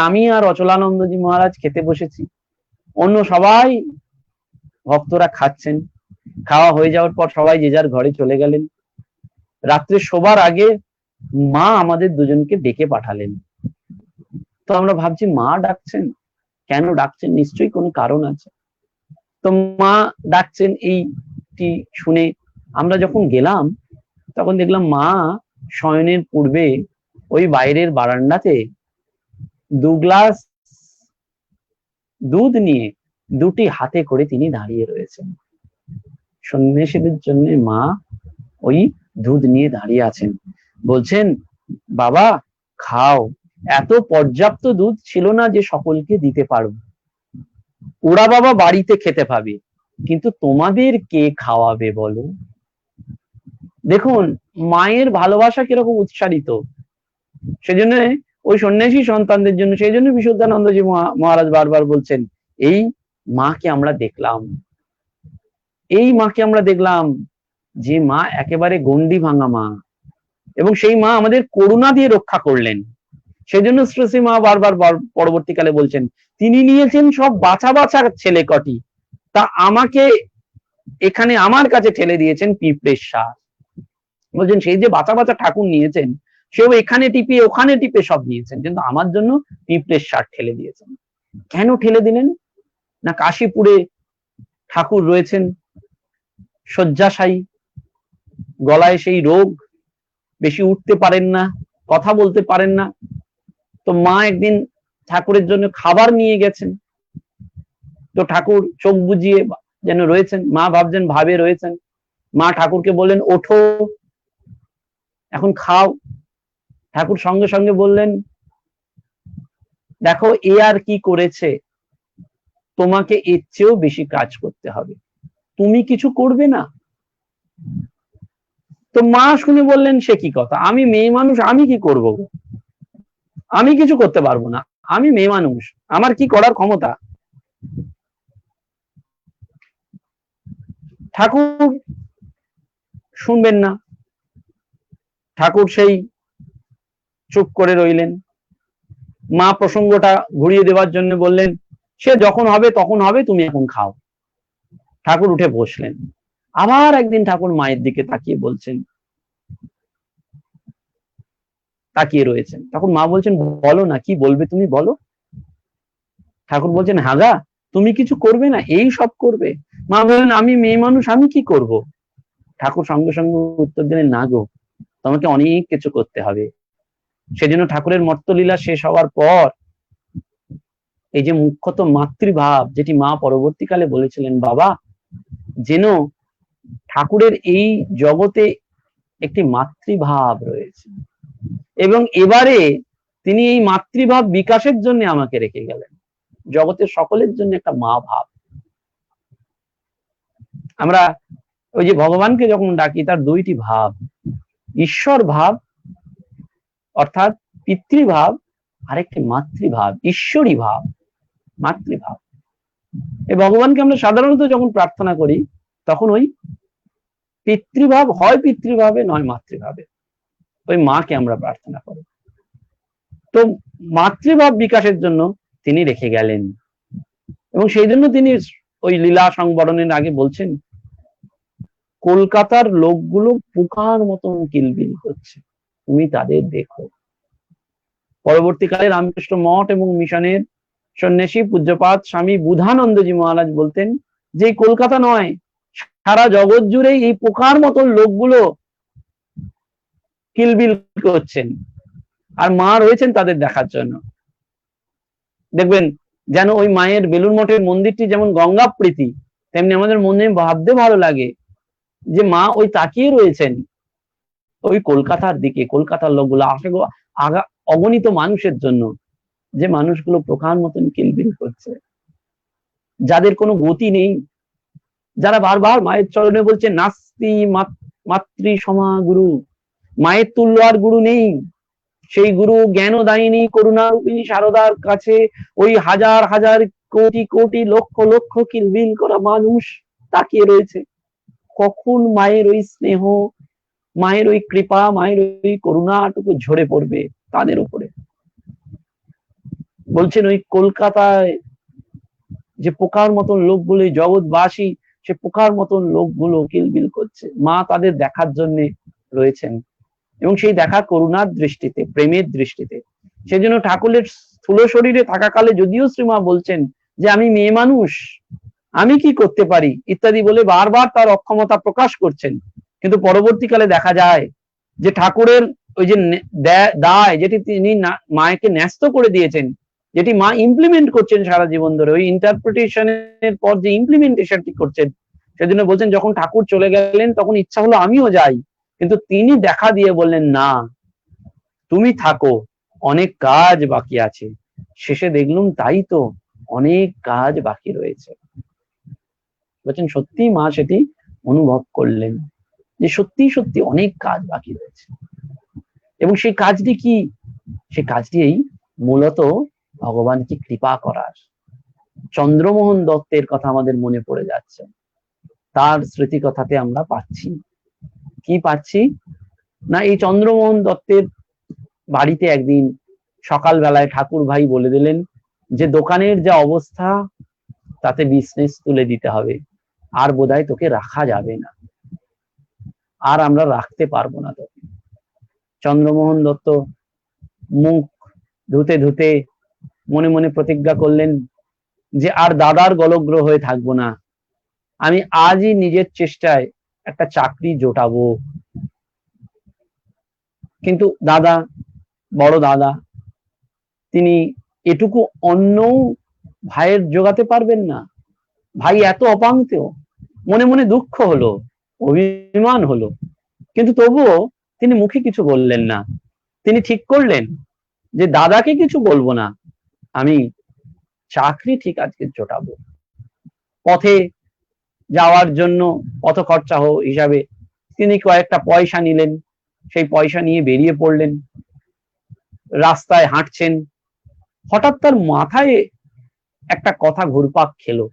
[SPEAKER 1] আমি আর অচলানন্দজি মহারাজ খেতে বসেছি, অন্য সবাই ভক্তরা খাচ্ছেন, খাওয়া হয়ে যাওয়ার পর সবাই যে যার ঘরে চলে গেলেন। রাত্রে শোবার আগে মা আমাদের দুজনকে ডেকে পাঠালেন। তো আমরা ভাবছি মা ডাকছেন, কেন ডাকছেন, নিশ্চয়ই কোনো কারণ আছে। তো মা ডাকছেন এইটি শুনে আমরা যখন গেলাম, তখন দেখলাম মা শয়নের পূর্বে ওই বাইরের বারান্দাতে 2 গ্লাস দুধ নিয়ে দুটি হাতে করে তিনি দাঁড়িয়ে রয়েছেন। সন্ন্যাসীদের জন্য মা ওই দুধ নিয়ে দাঁড়িয়ে আছেন, বলছেন বাবা খাও, এত পর্যাপ্ত দুধ ছিল না যে সকলকে দিতে পারবো, ওরা বাবা বাড়িতে খেতে পাবে, কিন্তু তোমাদের কে খাওয়াবে বলো? দেখুন মায়ের ভালোবাসা কিরকম উৎসারিত, সেজন্য ওই সন্ন্যাসী সন্তানদের জন্য, সেই জন্য বিশুদ্ধানন্দজি মহারাজ বারবার বলছেন, এই মাকে আমরা দেখলাম, এই মাকে আমরা দেখলাম, যে মা একেবারে গণ্ডি ভাঙা মা, এবং সেই মা আমাদের করুণা দিয়ে রক্ষা করলেন। সেজন্য শ্রী মা বারবার পরবর্তীকালে বলছেন, তিনি নিয়েছেন সব বাছা বাছা ছেলে কটি, তা আমাকে এখানে আমার কাছে ঠেলে দিয়েছেন পিঁপড়ের সার। বলছেন সেই যে বাছা বাছা ঠাকুর নিয়েছেন, সেও এখানে টিপে ওখানে টিপে সব নিয়েছেন, কিন্তু আমার জন্য পিঁপড়ের সার ঠেলে দিয়েছেন। কেন ঠেলে দিলেন? না কাশীপুরে ঠাকুর রয়েছেন শয্যাশায়ী, গলায় সেই রোগ, বেশি উঠতে পারেন না, কথা বলতে পারেন না। তো মা একদিন ঠাকুরের জন্য খাবার নিয়ে গেছেন, তো ঠাকুর চোখ বুজিয়ে যেন রয়েছেন, মা ভাবছেন ভাবে রয়েছেন। মা ঠাকুরকে বললেন ওঠো এখন খাও। ঠাকুর সঙ্গে সঙ্গে বললেন, দেখো এ আর কি করেছে, তোমাকে এর চেয়েও বেশি কাজ করতে হবে, তুমি কিছু করবে না? তো মা শুনে বললেন, সে কি কথা, আমি মেয়ে মানুষ, আমি কি করব, আমি কিছু করতে পারবো না, আমি মেয়ে মানুষ, আমার কি করার ক্ষমতা? ঠাকুর শুনবেন না, ঠাকুর সেই চুপ করে রইলেন। মা প্রসঙ্গটা ঘুরিয়ে দেওয়ার জন্য বললেন, সে যখন হবে তখন হবে, তুমি এখন খাও। ঠাকুর উঠে বসলেন। আবার একদিন ঠাকুর মায়ের দিকে তাকিয়ে বলছেন, তাকিয়ে রয়েছেন। তখন মা বলছেন, বলো না, কি বলবে তুমি বলো। ঠাকুর বলছেন, হাগা তুমি কিছু করবে না, এই সব করবে? মা বললেন, আমি মেয়ে মানুষ, আমি কি করব? ঠাকুর সঙ্গে সঙ্গে উত্তর দিলেন, না গো, তোমাকে অনেক কিছু করতে হবে। সেজন্য ঠাকুরের মর্তলীলা শেষ হওয়ার পর এই যে মুখ্যত মাতৃভাব, যেটি মা পরবর্তীকালে বলেছিলেন, বাবা যেন ঠাকুরের এই জগতে একটি মাতৃভাব রয়েছে, এবং এবারে তিনি এই মাতৃভাব বিকাশের জন্য আমাকে রেখে গেলেন, জগতের সকলের জন্য একটা মা ভাব। আমরা ওই যে ভগবানকে যখন ডাকি, তার দুইটি ভাব, ঈশ্বর ভাব অর্থাৎ পিতৃভাব, আরেকটি মাতৃভাব, ঈশ্বরী ভাব, মাতৃভাব। এই ভগবানকে আমরা সাধারণত যখন প্রার্থনা করি, তখন ওই পিতৃভাব, হয় পিতৃভাবে নয় মাতৃভাবে, ওই মাকে আমরা প্রার্থনা করি। তো মাতৃভাব বিকাশের জন্য তিনি রেখে গেলেন, এবং সেই জন্য তিনি ওই লীলা সংবরণের আগে বলছেন, কলকাতার লোকগুলো পোকার মতন কিলবিল করছে, তুমি তাদের দেখো। পরবর্তীকালে রামকৃষ্ণ মঠ এবং মিশনের সন্ন্যাসী পূজ্যপাদ স্বামী বুধানন্দজি মহারাজ বলতেন যে কলকাতা নয়, সারা জগৎ জুড়ে এই পোকার মতন লোকগুলো কিলবিল করছেন, আর মা রয়েছেন তাদের দেখার জন্য। দেখবেন যেন ওই মায়ের বেলুড় মঠের মন্দিরটি যেমন গঙ্গা প্রীতি, তেমনি আমাদের মনে ভাবতে ভালো লাগে যে মা ওই তাকিয়ে রয়েছেন ওই কলকাতার দিকে, কলকাতার লোকগুলো অগণিত মানুষের জন্য, যে মানুষগুলো প্রকার মতন কিলবিল করছে, যাদের কোনো গতি নেই, যারা বারবার মায়ের চরণে বলছে নাস্তি মাতৃ সমা গুরু, মায়ের তুল্য আর গুরু নেই। সেই গুরু জ্ঞানদায়িনী করুণারূপিণী শারদার কাছে ওই হাজার হাজার কোটি কোটি লক্ষ লক্ষ কিলবিল করা মানুষ তাকিয়ে রয়েছে, কখন মায়ের ওই স্নেহ, মায়ের ওই কৃপা, মায়ের ওই করুণাটুকু ঝরে পড়বে তাদের উপরে। বলছেন ওই কলকাতায় যে পোকার মতন লোকগুলো, জগৎবাসী সে পোকার মতন লোকগুলো কিলবিল করছে, মা তাদের দেখার জন্য রয়েছেন, এবং সেই দেখা করুণার দৃষ্টিতে, প্রেমের দৃষ্টিতে। সেজন্য ঠাকুরের স্থূল শরীরে থাকাকালে যদিও শ্রীমা বলছেন যে আমি মেয়ে মানুষ, আমি কি করতে পারি ইত্যাদি বলে বারবার তার অক্ষমতা প্রকাশ করছেন, কিন্তু পরবর্তীকালে দেখা যায় যে ঠাকুরের ওই যে দায় যেটি তিনি মাকে ন্যস্ত করে দিয়েছেন, যেটি মা ইমপ্লিমেন্ট করছেন সারা জীবন ধরে, ওই ইন্টারপ্রিটেশনের পর যে ইমপ্লিমেন্টেশনটি করছেন, সেজন্য বলছেন যখন ঠাকুর চলে গেলেন তখন ইচ্ছা হলো আমিও যাই, কিন্তু তিনি দেখা দিয়ে বললেন, না তুমি থাকো, অনেক কাজ বাকি আছে। শেষে দেখলুম তাই তো, অনেক কাজ বাকি রয়েছে। বলছেন সত্যি মা সেটি অনুভব করলেন, যে সত্যি সত্যি অনেক কাজ বাকি রয়েছে। এবং সেই কাজটি কি? সেই কাজটি এই মূলত ভগবানকে কৃপা করার। চন্দ্রমোহন দত্তের কথা আমাদের মনে পড়ে যাচ্ছে, তার স্মৃতি কথাতে আমরা পাচ্ছি কি পাচ্ছি না, এই চন্দ্রমোহন দত্তের বাড়িতে একদিন সকাল বেলায় ঠাকুর ভাই বলে দিলেন যে দোকানের যা অবস্থা তাতে বিজনেস তুলে দিতে হবে, আর বোধহয় তোকে রাখা যাবে না, আর আমরা রাখতে পারবো না তোকে। চন্দ্রমোহন দত্ত মুখ ধুতে ধুতে মনে মনে প্রতিজ্ঞা করলেন যে আর দাদার গলগ্রহ হয়ে থাকবো না, আমি আজই নিজের চেষ্টায় একটা চাকরি জোটাবো। কিন্তু দাদা, বড় দাদা, তিনি এটুকু অন্য ভাইয়ের জোগাতে পারবেন না। ভাই এত অপাঙ্ক্তেয়, মনে মনে দুঃখ হলো, অভিমান হলো, কিন্তু তবুও তিনি মুখে কিছু বললেন না। তিনি ঠিক করলেন যে দাদাকে কিছু বলবো না, আমি চাকরি ঠিক আজকে জোটাবো। পথে যাওয়ার জন্য পথ খরচা হিসাবে তিনি কয়েকটা পয়সা নিলেন, সেই পয়সা নিয়ে বেরিয়ে পড়লেন। রাস্তায় হাঁটছেন, হঠাৎ তার মাথায় একটা কথা ঘুরপাক খেলো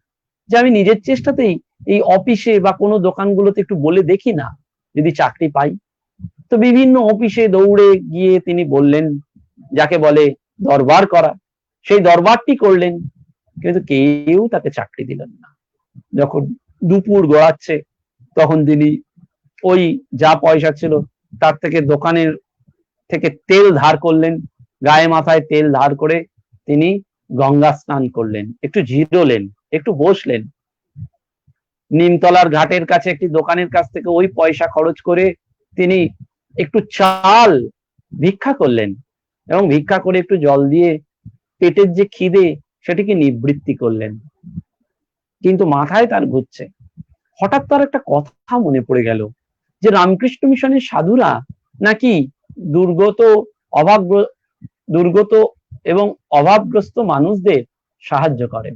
[SPEAKER 1] যে আমি নিজের চেষ্টাতেই এই অফিসে বা কোনো দোকানগুলোতে একটু বলে দেখি না, যদি চাকরি পাই। তো বিভিন্ন অফিসে দৌড়ে গিয়ে তিনি বললেন, যাকে বলে দরবার করা, সেই দরবারটি করলেন, কিন্তু কেউ তাকে চাকরি দিলেন না। যখন দুপুর গড়াচ্ছে তখন তিনি ওই যা পয়সা ছিল তার থেকে দোকানের থেকে তেল ধার করলেন, গায়ে মাথায় তেল ধার করে তিনি গঙ্গা স্নান করলেন, একটু জিরোলেন, একটু বসলেন। নিমতলার ঘাটের কাছে একটি দোকানের কাছ থেকে ওই পয়সা খরচ করে তিনি একটু চাল ভিক্ষা করলেন এবং ভিক্ষা করে একটু জল দিয়ে পেটের যে খিদে সেটিকে নিবৃত্তি করলেন। কিন্তু মাথায় তার ঘুরছে, হঠাৎ তার একটা কথা মনে পড়ে গেল যে রামকৃষ্ণ মিশনের সাধুরা নাকি দুর্গত এবং অভাবগ্রস্ত মানুষদের সাহায্য করেন।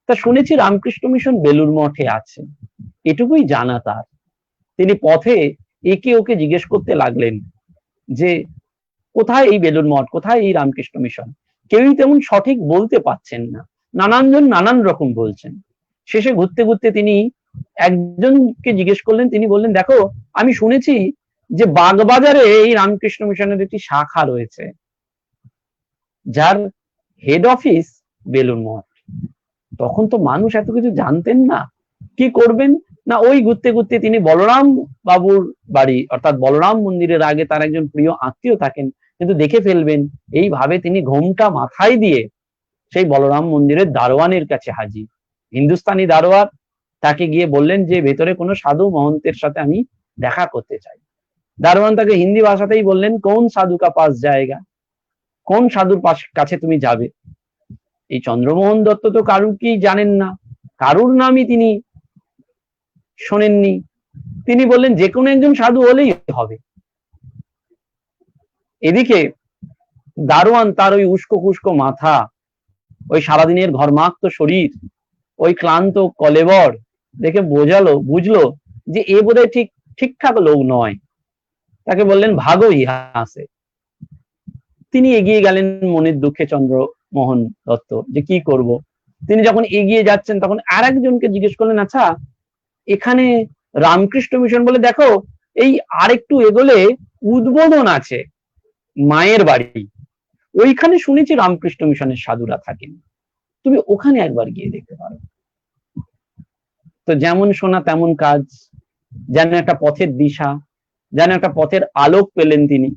[SPEAKER 1] তা শুনেছি রামকৃষ্ণ মিশন বেলুড় মঠে আছে, এটুকুই জানা তার। তিনি পথে একে ওকে জিজ্ঞেস করতে লাগলেন যে কোথায় এই বেলুড় মঠ, কোথায় এই রামকৃষ্ণ মিশন। কেউই তেমন সঠিক বলতে পারছেন না, নানানজন নানান রকম বলছেন। শেষে ঘুরতে ঘুরতে তিনি একজনকে জিজ্ঞেস করলেন, তিনি বললেন, দেখো আমি শুনেছি যে বাগবাজারে এই রামকৃষ্ণ মিশনের একটি শাখা রয়েছে, যার হেড অফিস বেলুড় মঠ। তখন তো মানুষ এত কিছু জানতেন না, কি করবেন না, ওই ঘুরতে ঘুরতে তিনি বলরাম বাবুর বাড়ি অর্থাৎ বলরাম মন্দিরের আগে তার একজন প্রিয় আত্মীয় থাকেন, কিন্তু দেখে ফেলবেন এইভাবে তিনি ঘোমটা মাথায় দিয়ে সেই বলরাম মন্দিরের দারোয়ানের কাছে হাজির। হিন্দুস্তানি দারোয়ান তাকে গিয়ে বললেন যে ভেতরে কোনো সাধু মহন্তের সাথে আমি দেখা করতে চাই। দারোয়ান তাকে হিন্দি ভাষাতেই বললেন, কোন সাধু কা পাস জায়গা, কোন সাধুর কাছে তুমি যাবে। এই চন্দ্রমোহন দত্ত তো কারুর কি জানেন না, কারুর নামই তিনি শোনেননি। তিনি বললেন যে কোনো একজন সাধু হলেই হবে। এদিকে দারোয়ান তার ওই উস্কো খুস্কো মাথা, ওই সারাদিনের ঘর্মাক্ত শরীর, ওই ক্লান্ত কলেবর দেখে বুঝলো যে এ বোধহয় ঠিকঠাক লোক নয়। তাকে বললেন, ভাগো ইহা সে। তিনি এগিয়ে গেলেন মনের দুঃখে চন্দ্রমোহন দত্ত, যে কি করব। তিনি যখন এগিয়ে যাচ্ছেন তখন আর একজনকে জিজ্ঞেস করলেন, আচ্ছা এখানে রামকৃষ্ণ মিশন বলে, দেখো এই আরেকটু এগোলে উদ্বোধন আছে, মায়ের বাড়ি, ওইখানে শুনেছি রামকৃষ্ণ মিশনের সাধুরা থাকেন, তুমি ওখানে একবার গিয়ে দেখতে পারো। তো যেমন শোনা তেমন কাজ, যেন একটা পথের দিশা, যেন একটা পথের আলোক পেলেন তিনি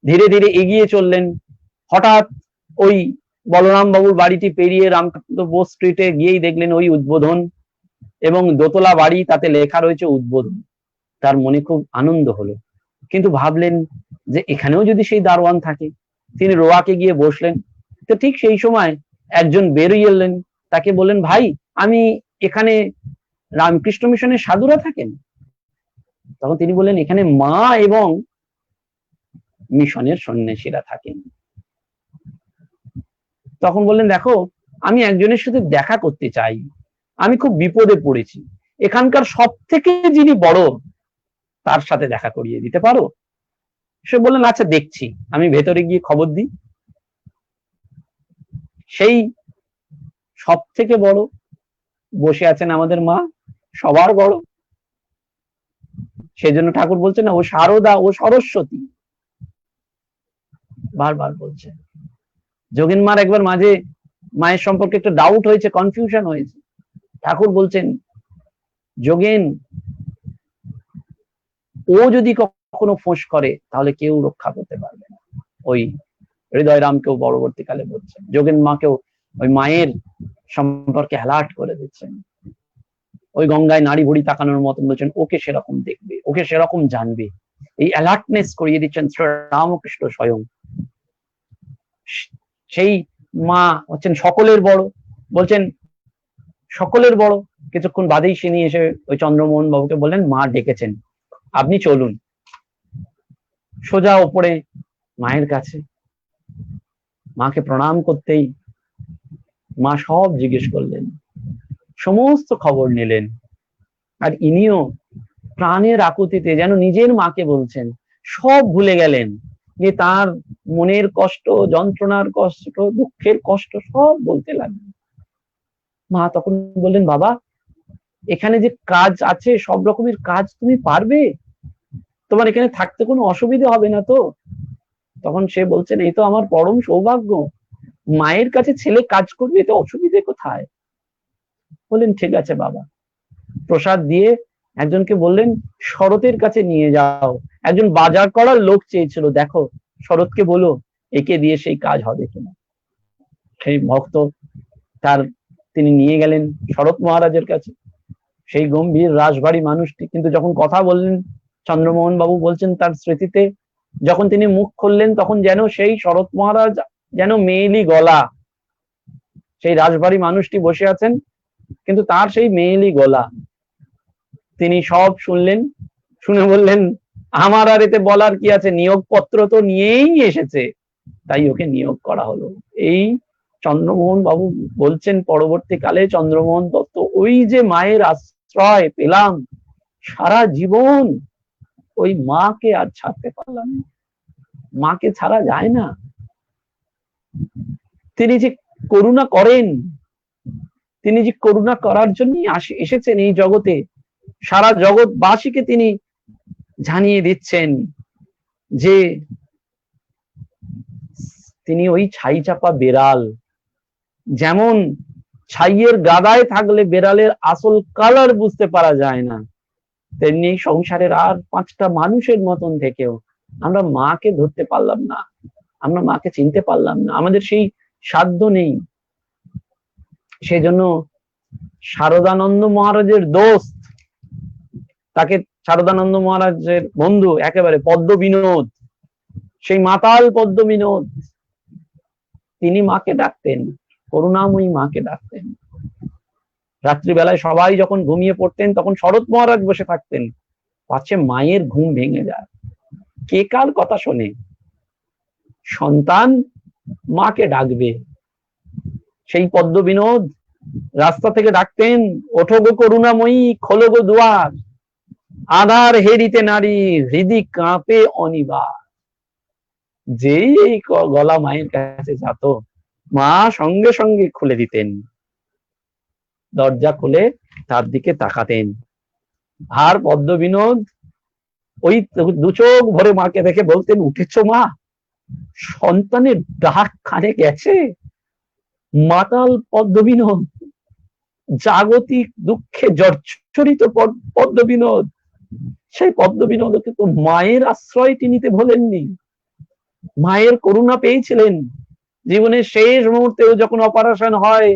[SPEAKER 1] ধীরে ধীরে এগিয়ে চললেন। হঠাৎ ওই বলরাম বাবুর বাড়িটি পেরিয়ে রামকান্ত বোস স্ট্রিটে গিয়েই দেখলেন ওই উদ্বোধন, এবং দোতলা বাড়ি, তাতে লেখা রয়েছে উদ্বোধন। তার মনে খুব আনন্দ হলো, কিন্তু ভাবলেন যে এখানেও যদি সেই দারোয়ান থাকে। তিনি রোয়াকে গিয়ে বসলেন। তো ঠিক সেই সময় একজন বেরিয়ে এলেন, তাকে বললেন, ভাই আমি এখানে রামকৃষ্ণ মিশনের সাধুরা থাকেন। তখন তিনি বললেন, এখানে মা এবং মিশনের সন্ন্যাসীরা থাকেন। তখন বললেন, দেখো আমি একজনের সাথে দেখা করতে চাই, আমি খুব বিপদে পড়েছি, এখানকার সব থেকে যিনি বড় তার সাথে দেখা করিয়ে দিতে পারো? সে বললেন আচ্ছা দেখছি, আমি ভেতরে গিয়ে খবর দিই। সেই সব থেকে বড় বসে আছেন আমাদের মা, সবার বড়, সেজন্য ঠাকুর বলছেন না ও শারদা, ও সরস্বতী, বারবার বলছেন। যোগেন মার একবার মাঝে মায়ের সম্পর্কে একটা ডাউট হয়েছে, কনফিউশন হয়েছে, ঠাকুর বলছেন যোগেন ও যদি কখনো ফোঁস করে তাহলে কেউ রক্ষা করতে পারবে না। ওই হৃদয়রামকেও পরবর্তীকালে বলছেন, যোগেন মাকেও ওই মায়ের সম্পর্কে অ্যালার্ট করে দিচ্ছেন, ওই গঙ্গায় নাড়ি ভুড়ি তাকানোর মতন বলছেন ওকে সেরকম দেখবে, ওকে সেরকম জানবে, এই অ্যালার্টনেস করিয়ে দিচ্ছেন শ্রীরামকৃষ্ণ স্বয়ং। সেই মা হচ্ছেন সকলের বড়, বলছেন সকলের বড়। কিছুক্ষণ বাদেই সে নিয়ে এসে ওই চন্দ্রমোহন বাবুকে বললেন মা ডেকেছেন, আপনি চলুন। সোজা ওপরে মায়ের কাছে, মাকে প্রণাম করতেই মা সব জিজ্ঞেস করলেন, সমস্ত খবর নিলেন। আর ইনিও প্রাণের আকুতিতে যেন নিজের মাকে বলছেন, সব ভুলে গেলেন, যে তার মনের কষ্ট, যন্ত্রণার কষ্ট, দুঃখের কষ্ট সব বলতে লাগলেন। মা তখন বললেন বাবা এখানে যে কাজ আছে সব রকমের কাজ তুমি পারবে, তোমার এখানে থাকতে কোনো অসুবিধা হবে না তো? তখন সে বলছেন এই তো আমার পরম সৌভাগ্য, মায়ের কাছে ছেলে কাজ করবে, এতে অসুবিধে কোথায়? বললেন ঠিক আছে বাবা। প্রসাদ দিয়ে একজনকে বললেন শরতের কাছে নিয়ে যাও, একজন বাজার করার লোক চেয়েছিল, দেখো শরৎকে বলো একে দিয়ে সেই কাজ হবে কিনা। সেই ভক্ত তার তিনি নিয়ে গেলেন শরৎ মহারাজের কাছে, সেই গম্ভীর রাশভারী মানুষটি কিন্তু যখন কথা বললেন, চন্দ্রমোহন বাবু বলছেন তার স্মৃতিতে যখন তিনি মুখ খুললেন তখন যেন সেই শরৎ মহারাজ যেন মেয়েলি গলা, সেই রাশভারী মানুষটি বসে আছেন কিন্তু তার সেই মেয়েলি গলা, তিনি সব শুনলেন, শুনে বললেন আমার আর এতে বলার কি আছে, নিয়োগপত্র তো নিয়েই এসেছে, তাই ওকে নিয়োগ করা হলো। এই চন্দ্রমোহন বাবু বলছেন পরবর্তীকালে চন্দ্রমোহন দত্ত ওই যে মায়ের আশ্রয় পেলাম সারা জীবন, ওই মাকে আর ছাড়তে পারলাম না, মাকে ছাড়া যায় না। তিনি যে করুণা করেন, তিনি যে করুণা করার জন্য এসেছেন এই জগতে, সারা জগৎবাসীকে তিনি জানিয়ে দিচ্ছেন যে তিনি ওই ছাই চাপা বেড়াল, যেমন ছাইয়ের গাদায় থাকলে বেড়ালের আসল কালার বুঝতে পারা যায় না, তেমনি সংসারের আর 5টা মানুষের মতন থেকেও আমরা মাকে ধরতে পারলাম না, আমরা মাকে চিনতে পারলাম না, আমাদের সেই সাধ্য নেই। সেজন্য শারদানন্দ মহারাজের দোস্ত, তাকে শারদানন্দ মহারাজের বন্ধু একেবারে পদ্মবিনোদ, সেই মাতাল পদ্মবিনোদ, তিনি মাকে ডাকতেন, করুণাময়ী মাকে ডাকতেন। রাত্রিবেলায় সবাই যখন ঘুমিয়ে পড়তেন তখন শরৎ মহারাজ বসে থাকতেন, পাছে মায়ের ঘুম ভেঙে যায়। কে কার কথা শোনে? সন্তান মাকে ডাকবে। সেই পদ্মবিনোদ রাস্তা থেকে ডাকতেন, ওঠো গো করুণাময়ী, খোলো গো দুয়ার, আধার হেরিতে নারী হৃদি কাঁপে অনিবার। যেই এই গলা মায়ের কাছে যেত, মা সঙ্গে সঙ্গে খুলে দিতেন, দরজা খুলে তার দিকে তাকাতেন। আর পদ্মবিনোদ ওই 2 চোখ ভরে মাকে দেখে বলতেন, উঠেছো মা? সন্তানের ডাক কানে গেছে? মাতাল পদ্মবিনোদ, জাগতিক দুঃখে জর্জরিত পদ্মবিনোদ, সেই পদ্মবিনোদকে তো মায়ের আশ্রয়টি নিতে ভোলেননি, মায়ের করুণা পেয়েছিলেন। জীবনের শেষ মুহূর্তেও যখন অপারেশন হয়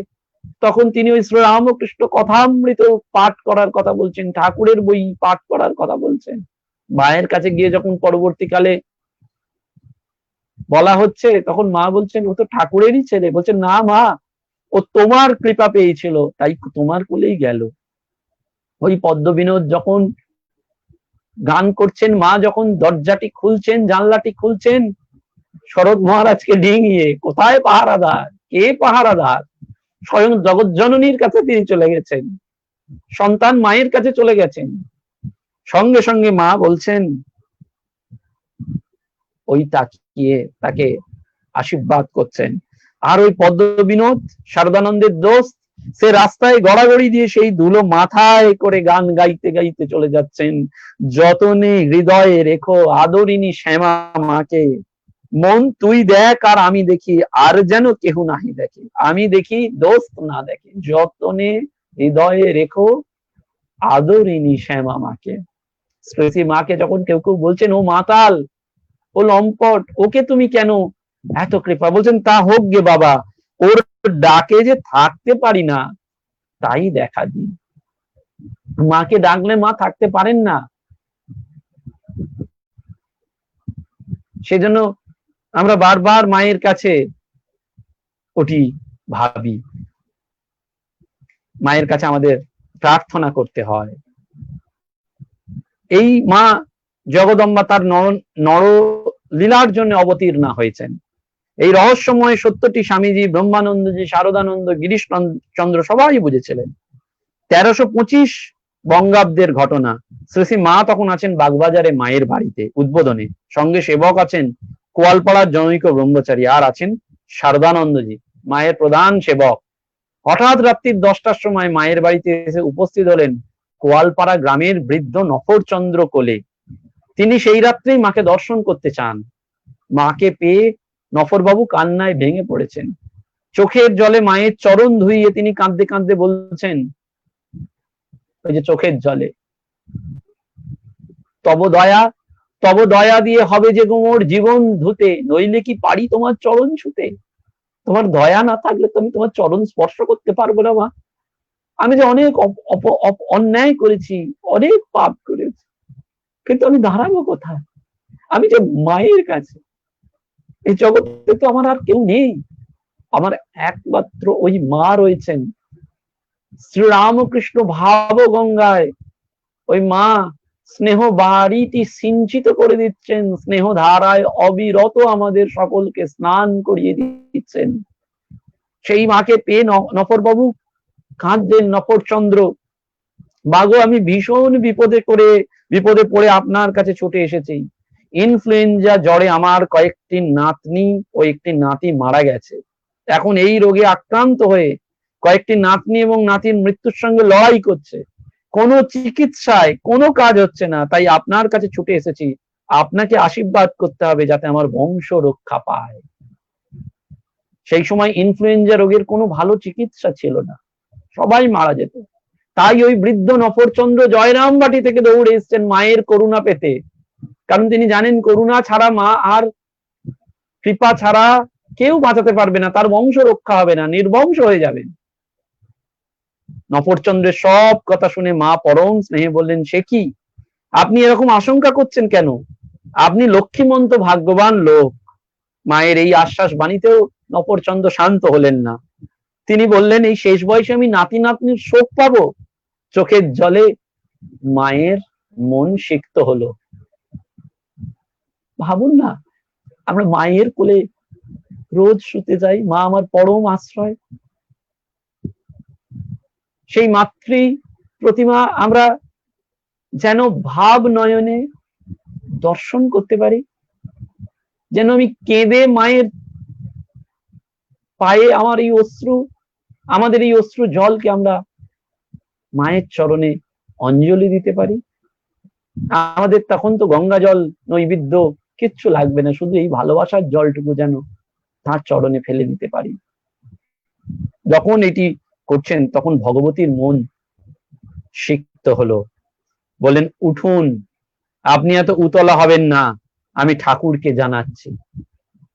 [SPEAKER 1] তখন তিনি ওই শ্রীরামকৃষ্ণ কথামৃত পাঠ করার কথা বলছেন, ঠাকুরের বই পাঠ করার কথা বলছেন। মায়ের কাছে গিয়ে যখন পরবর্তীকালে বলা হচ্ছে তখন মা বলছেন ও তো ঠাকুরেরই ছেলে, বলছেন না মা, ও তোমার কৃপা পেয়েছিল তাই তোমার কোলেই গেল। ওই পদ্মবিনোদ যখন গান করছেন, মা যখন দরজাটি খুলছেন, জানলাটি খুলছেন, শরৎ মহারাজকে ডিঙিয়ে, কোথায় পাহারাদার, কে পাহারাদার? স্বয়ং জগৎ জননীর কাছে তিনি চলে গেছেন, সন্তান মায়ের কাছে চলে গেছেন। সঙ্গে সঙ্গে মা বলছেন, ওই তাকিয়ে তাকে আশীর্বাদ করছেন। আর ওই পদ্মবিনোদ শারদানন্দের দোস্ত, সে রাস্তায় গড়াগড়ি দিয়ে সেই ধুলো মাথায় করে গান গাইতে গাইতে চলে যাচ্ছেন, যতনে হৃদয়ে রেখো আদরিনী শ্যামা মাকে, মন তুই দেখ আর আমি দেখি, আর যেন কেহ নাহি দেখে, আমি দেখি দোস্ত না দেখে, যতনে হৃদয়ে রেখো আদরিনী শ্যামা মাকে। শ্রেষী মাকে যখন কেউ কেউ বলছেন ও মাতাল, ও লম্পট, ওকে তুমি কেন এত কৃপা, বলছেন তা হোক গে বাবা, ওর ডাকে যে থাকতে পারি না তাই দেখা দিই। মাকে ডাকলে মা থাকতে পারেন না, সেজন্য আমরা বারবার মায়ের কাছে ওটি ভাবি, মায়ের কাছে আমাদের প্রার্থনা করতে হয়। এই মা জগদম্বা তার নরলীলার জন্য অবতীর্ণা হয়েছেন। এই রহস্যময় সত্যটি স্বামীজি, ব্রহ্মানন্দজি, শারদানন্দ, গিরিশ চন্দ্র সবাই বুঝেছিলেন। 1325 বঙ্গাব্দের ঘটনা। শ্রী শ্রী মা তখন আছেন বাগবাজারে মায়ের বাড়িতে উদ্বোধনে, সঙ্গে সেবক আছেন কোয়ালপাড়ার জনৈক ব্রহ্মচারী, আর আছেন শারদানন্দজি, মায়ের প্রধান সেবক। হঠাৎ রাত্রি 10টার সময় মায়ের বাড়িতে এসে উপস্থিত হলেন কোয়ালপাড়া গ্রামের বৃদ্ধ নফরচন্দ্র কোলে। তিনি সেই রাত্রেই মাকে দর্শন করতে চান। মাকে পেয়ে নফরবাবু কান্নায় ভেঙে পড়েছেন, চোখের জলে মায়ের চরণ ধুইয়ে তিনি কাঁদতে কাঁদতে বলছেন, ওই যে চোখের জলে, তব দয়া দিয়ে হবে যে গোমর জীবন ধুতে, নইলে কি পারি তোমার চরণ ছুতে। তোমার দয়া না থাকলে তো আমি তোমার চরণ স্পর্শ করতে পারবো না মা। আমি যে অনেক অন্যায় করেছি, অনেক পাপ করেছি, কিন্তু আমি দাঁড়াবো কোথায়? আমি যে মায়ের কাছে, এই জগতে তো আমার আর কেউ নেই, আমার একমাত্র ওই মা রয়েছেন। শ্রীরামকৃষ্ণ ভাব গঙ্গায় ওই মা স্নেহ বাড়িটি সিঞ্চিত করে দিচ্ছেন, স্নেহ ধারায় অবিরত আমাদের সকলকে স্নান করিয়ে দিচ্ছেন। সেই মাকে পেয়ে নফরবাবু কাঁদলেন, নফরচন্দ্র, বাগো আমি ভীষণ বিপদে পড়ে আপনার কাছে ছুটে এসেছি। ইনফ্লুয়েঞ্জা জ্বরে আমার কয়েকটি নাতনি ও একটি নাতি মারা গেছে। এখন এই রোগে আক্রান্ত হয়ে কয়েকটি নাতনি এবং নাতির মৃত্যুর সঙ্গে লড়াই করছে, কোনো চিকিৎসায় কোনো কাজ হচ্ছে না, তাই আপনার কাছে ছুটে এসেছি। আপনাকে আশীর্বাদ করতে হবে যাতে আমার বংশ রক্ষা পায়। সেই সময় ইনফ্লুয়েঞ্জা রোগের কোনো ভালো চিকিৎসা ছিল না, সবাই মারা যেত। তাই ওই বৃদ্ধ নফরচন্দ্র জয়রামবাটি থেকে দৌড়ে এসছেন মায়ের করুণা পেতে, কারণ তিনি জানেন করুণা ছাড়া মা আর কৃপা ছাড়া কেউ বাঁচাতে পারবে না, তার বংশ রক্ষা হবে না, নির্বংশ হয়ে যাবেন। নফরচন্দ্রের সব কথা শুনে মা পরম স্নেহে বললেন, সে কি, আপনি এরকম আশঙ্কা করছেন কেন? আপনি লক্ষ্মীমন্ত ভাগ্যবান লোক। মায়ের এই আশ্বাস বাণীতেও নফরচন্দ্র শান্ত হলেন না। তিনি বললেন, এই শেষ বয়সে আমি নাতি নাতনির শোক পাবো? চোখের জলে মায়ের মন সিক্ত হলো। ভাবুন না, আমরা মায়ের কোলে রোজ শুতে যাই, মা আমার পরম আশ্রয়, সেই মাতৃ প্রতিমা আমরা যেন ভাব নয়নে দর্শন করতে পারি, যেন আমি কেঁদে মায়ের পায়ে আমার এই অশ্রু, আমাদের এই অশ্রু জলকে আমরা মায়ের চরণে অঞ্জলি দিতে পারি। আমাদের তখন তো গঙ্গা জল নৈবেদ্য কিচ্ছু লাগবে না, শুধু এই ভালোবাসার জলটুকু যেন তার চরণে ফেলে দিতে পারি। যখন এটি করছেন তখন ভগবতীর মন সিক্ত হলো, বলেন, উঠুন, আপনি এত উতলা হবেন না, আমি ঠাকুরকে জানাচ্ছি।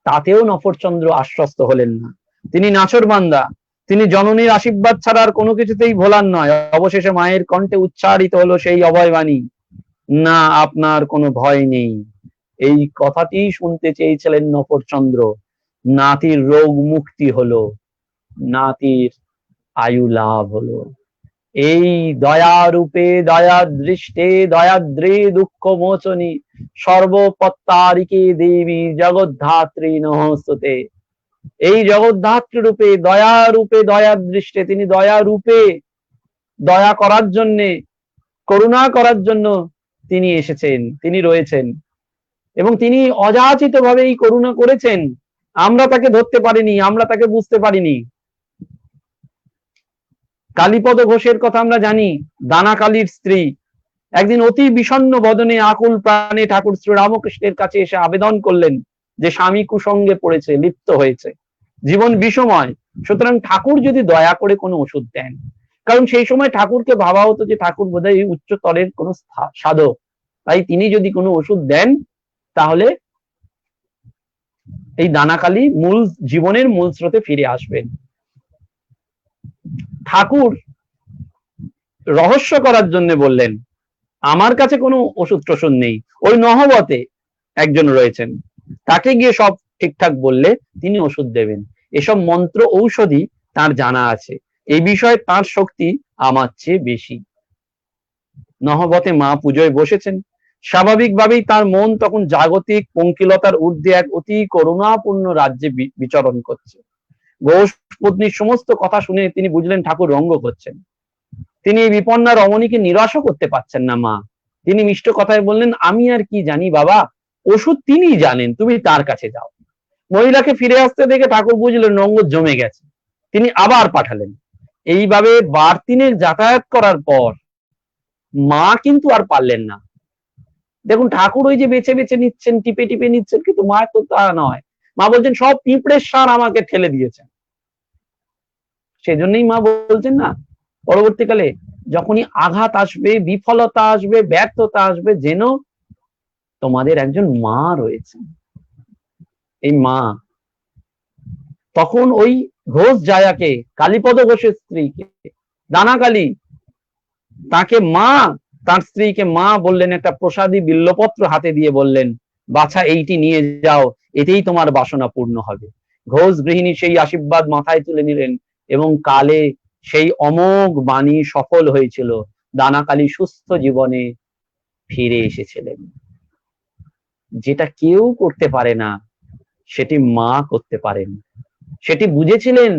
[SPEAKER 1] তাতেও নফরচন্দ্র আশ্বস্ত হলেন না, তিনি নাছোড়বান্দা, তিনি জননীর আশীর্বাদ ছাড়া আর কোনো কিছুতেই ভোলার নয়। অবশেষে মায়ের কণ্ঠে উচ্চারিত হলো সেই অভয়বাণী, না আপনার কোনো ভয় নেই। এই কথাটি শুনতে চেয়েছিলেন নফরচন্দ্র। নাতির রোগ মুক্তি হলো, নাতির আয়ু লাভ হলো। এই দয়ারূপে দয়াদৃষ্টে দয়াদ্রে দুঃখ মোচনী সর্বপত্তারিকে দেবী জগদ্ধাত্রী নমস্তুতে। এই জগদ্ধাত্রী রূপে দয়াদৃষ্টে, তিনি দয়া রূপে দয়া করার জন্যে, করুণা করার জন্য তিনি এসেছেন, তিনি রয়েছেন এবং তিনি অযাচিত ভাবে এই করুণা করেছেন। আমরা তাকে ধরতে পারিনি, আমরা তাকে বুঝতে পারিনি। কালীপদ ঘোষের কথা আমরা জানি, দানা কালীর স্ত্রী, একদিন অতি বিষণ্ণ বদনে আকুল প্রাণে ঠাকুর শ্রী রামকৃষ্ণের কাছে এসে আবেদন করলেন যে স্বামী কুসঙ্গে পড়েছে, লিপ্ত হয়েছে, জীবন বিষময়, সুতরাং ঠাকুর যদি দয়া করে কোনো ওষুধ দেন। কারণ সেই সময় ঠাকুরকে ভাবা হতো যে ঠাকুর বোধহয় উচ্চতরের কোনো সাধক, তাই তিনি যদি কোনো ওষুধ দেন তাহলে এই দানাকালী মূল জীবনের মূল স্রোতে ফিরে আসবেন। ঠাকুর রহস্য করার জন্য বললেন, আমার কাছে কোনো ওষুধ টষুধ নেই, ওই নহবতে একজন রয়েছেন, তাকে গিয়ে সব ঠিকঠাক বললে তিনি ওষুধ দেবেন। এসব মন্ত্র ঔষধি তার জানা আছে, এই বিষয়ে তার শক্তি আমার চেয়ে বেশি। নহবতে মা পুজোয় বসেছেন, স্বাভাবিকভাবেই তার মন তখন জাগতিক পঙ্কিলতার ঊর্ধ্বে এক অতি করুণাপূর্ণ রাজ্যে বিচরণ করছে। ঘোষ পত্নীর সমস্ত কথা শুনে তিনি বুঝলেন ঠাকুর রঙ্গ করছেন। তিনি এই বিপন্না রমণীকে নিরাশও করতে পারছেন না মা। তিনি মিষ্ট কথায় বললেন, আমি আর কি জানি বাবা, ওষুধ তিনিই জানেন, তুমি তার কাছে যাও। মহিলাকে ফিরে আসতে দেখে ঠাকুর বুঝলেন রঙ্গ জমে গেছে, তিনি আবার পাঠালেন। এইভাবে বার তিনেক যাতায়াত করার পর মা কিন্তু আর পারলেন না। দেখুন ঠাকুর ওই যে বেছে বেছে নিচ্ছেন, টিপে টিপে নিচ্ছেন, কিন্তু মা তো তা নয়। মা বলছেন সব পিঁপড়ের সার আমাকে ঠেলে দিয়েছেন। সেজন্যই মা বলছেন না, পরবর্তীকালে যখনই আঘাত আসবে, বিফলতা আসবে, ব্যর্থতা আসবে, যেন তোমাদের একজন মা রয়েছে। এই মা তখন ওই ঘোষ জায়াকে, কালীপদ ঘোষের স্ত্রীকে, দানাকালী, তাকে মা, তার স্ত্রীকে মা বললেন, একটা প্রসাদী বিল্লপত্র হাতে দিয়ে বললেন, বাছা এইটি নিয়ে যাও, এতেই তোমার বাসনা পূর্ণ হবে। ঘোষ গৃহিণী সেই আশীর্বাদ মাথায় তুলে নিলেন এবং কালে সেই অমোঘ বাণী সফল হয়েছিল। দানাকালী সুস্থ জীবনে ফিরে এসেছিলেন। যেটা কেউ করতে পারে না সেটি মা করতে পারেন। সেটি বুঝেছিলেন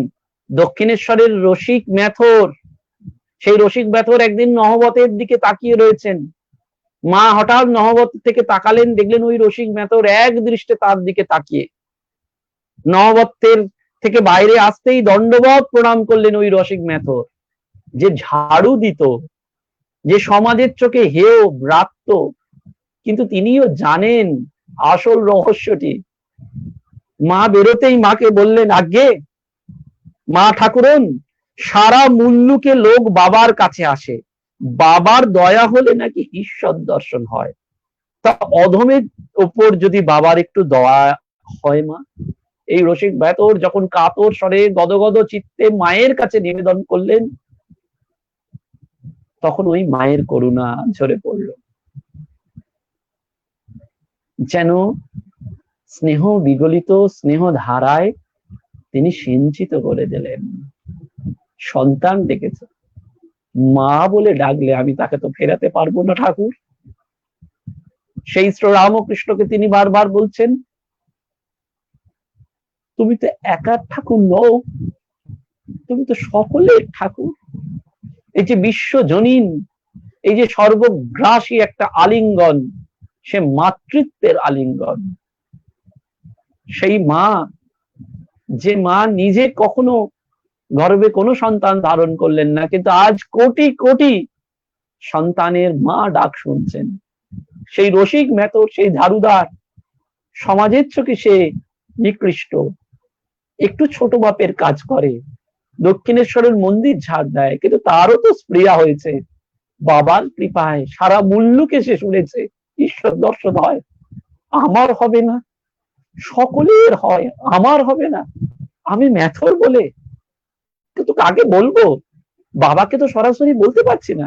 [SPEAKER 1] দক্ষিণেশ্বরের রসিক মেথর। সেই রসিক মেথর একদিন নহবতের দিকে তাকিয়ে রয়েছেন। মা হঠাৎ নহবত থেকে তাকালেন, দেখলেন ওই রসিক মেথর এক দৃষ্টে তার দিকে তাকিয়ে। নহবতের থেকে বাইরে আসতেই দণ্ডবত প্রণাম করলেন ওই রসিক মেথর, যে ঝাড়ু দিত, যে সমাজের চোখে হেয় ব্রাত্য, কিন্তু তিনিও জানেন আসল রহস্যটি। মা বেরোতেই মাকে বললেন, আজ্ঞে মা ঠাকুরন, সারা মুল্লুকে লোক বাবার কাছে আসে, বাবার দয়া হলে নাকি ঈশ্বর দর্শন হয়, তা অধমের ওপর যদি বাবার একটু দয়া হয় মা। এই রসিক বেতর যখন কাতর স্বরে গদগদ চিত্তে মায়ের কাছে নিবেদন করলেন, তখন ওই মায়ের করুণা ঝরে পড়ল, যেন স্নেহ বিগলিত স্নেহ ধারায় তিনি সিঞ্চিত করে দিলেন। সন্তান ডেকেছে, মা বলে ডাকলে আমি তাকে তো ফেরাতে পারবো না ঠাকুর। সেই শ্রী রামকৃষ্ণকে তিনি বারবার বলছেন, তুমি তো একার ঠাকুর নও, তুমি তো সকলের ঠাকুর। এই যে বিশ্বজনীন, এই যে সর্বগ্রাসী একটা আলিঙ্গন, সে মাতৃত্বের আলিঙ্গন। সেই মা, যে মা নিজে কখনো গর্ভে কোনো সন্তান ধারণ করলেন না, কিন্তু আজ কোটি কোটি সন্তানের মা ডাক শুনছেন। সেই রসিক মেথর, সেই ঝাড়ুদার, সমাজের চোখে সে নিকৃষ্ট, একটু ছোট বাপের কাজ করে, দক্ষিণেশ্বরের মন্দির ঝাড় দেয়, কিন্তু তারও তো স্প্রিয়া হয়েছে। বাবার কৃপায় সারা মুল্লুকে সে শুনেছে ঈশ্বর দর্শন হয়। আমার হবে না, সকলের হয়, আমার হবে না। আমি মেথর বলে কিন্তু কাকে বলবো, বাবাকে তো সরাসরি বলতে পারছি না,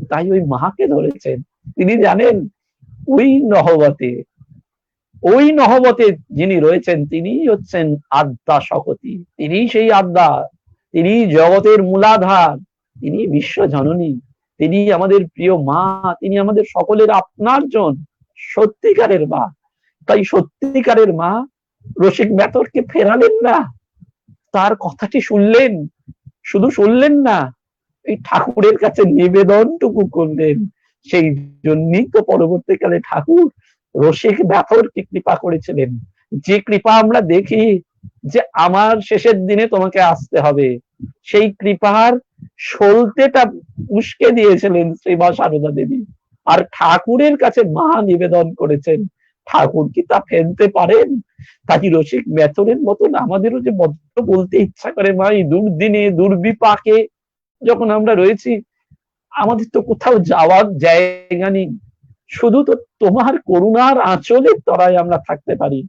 [SPEAKER 1] তাই ওই মাকে ধরেছেন। তিনি জানেন ওই নহবতে, ওই নহবতে যিনি রয়েছেন তিনি হচ্ছেন আদ্যা শকতি, তিনি সেই আদ্যা, তিনি জগতের মূলাধার, তিনি বিশ্ব জননী, তিনি আমাদের প্রিয় মা, তিনি আমাদের সকলের আপনার জন, সত্যিকারের মা। তাই সত্যিকারের মা রসিক মেথরকে ফেরালেন না, তার কথাটি শুনলেন, শুধু শুনলেন না, এই ঠাকুরের কাছে নিবেদনটুকু করলেন সেই জন্যই তো পরবর্তীকালে ঠাকুর রসিক ব্যাথরকে কৃপা করেছিলেন, যে কৃপা আমরা দেখি যে আমার শেষের দিনে তোমাকে আসতে হবে, সেই কৃপার সলতেটা উস্কে দিয়েছিলেন শ্রীমা সারদা দেবী, আর ঠাকুরের কাছে মা নিবেদন করেছেন। ঠাকুর কি তা ফেলতে পারেন? তাই রসিক ব্যাথরের মতন আমাদেরও যে বড্ড বলতে ইচ্ছা করে, মা এই দুর্দিনে দুর্বিপাকে যখন আমরা রয়েছি, আমাদের তো কোথাও যাওয়ার জায়গা নেই, শুধু তো তোমার করুণার আঁচলের তলায় আমরা থাকতে পারি,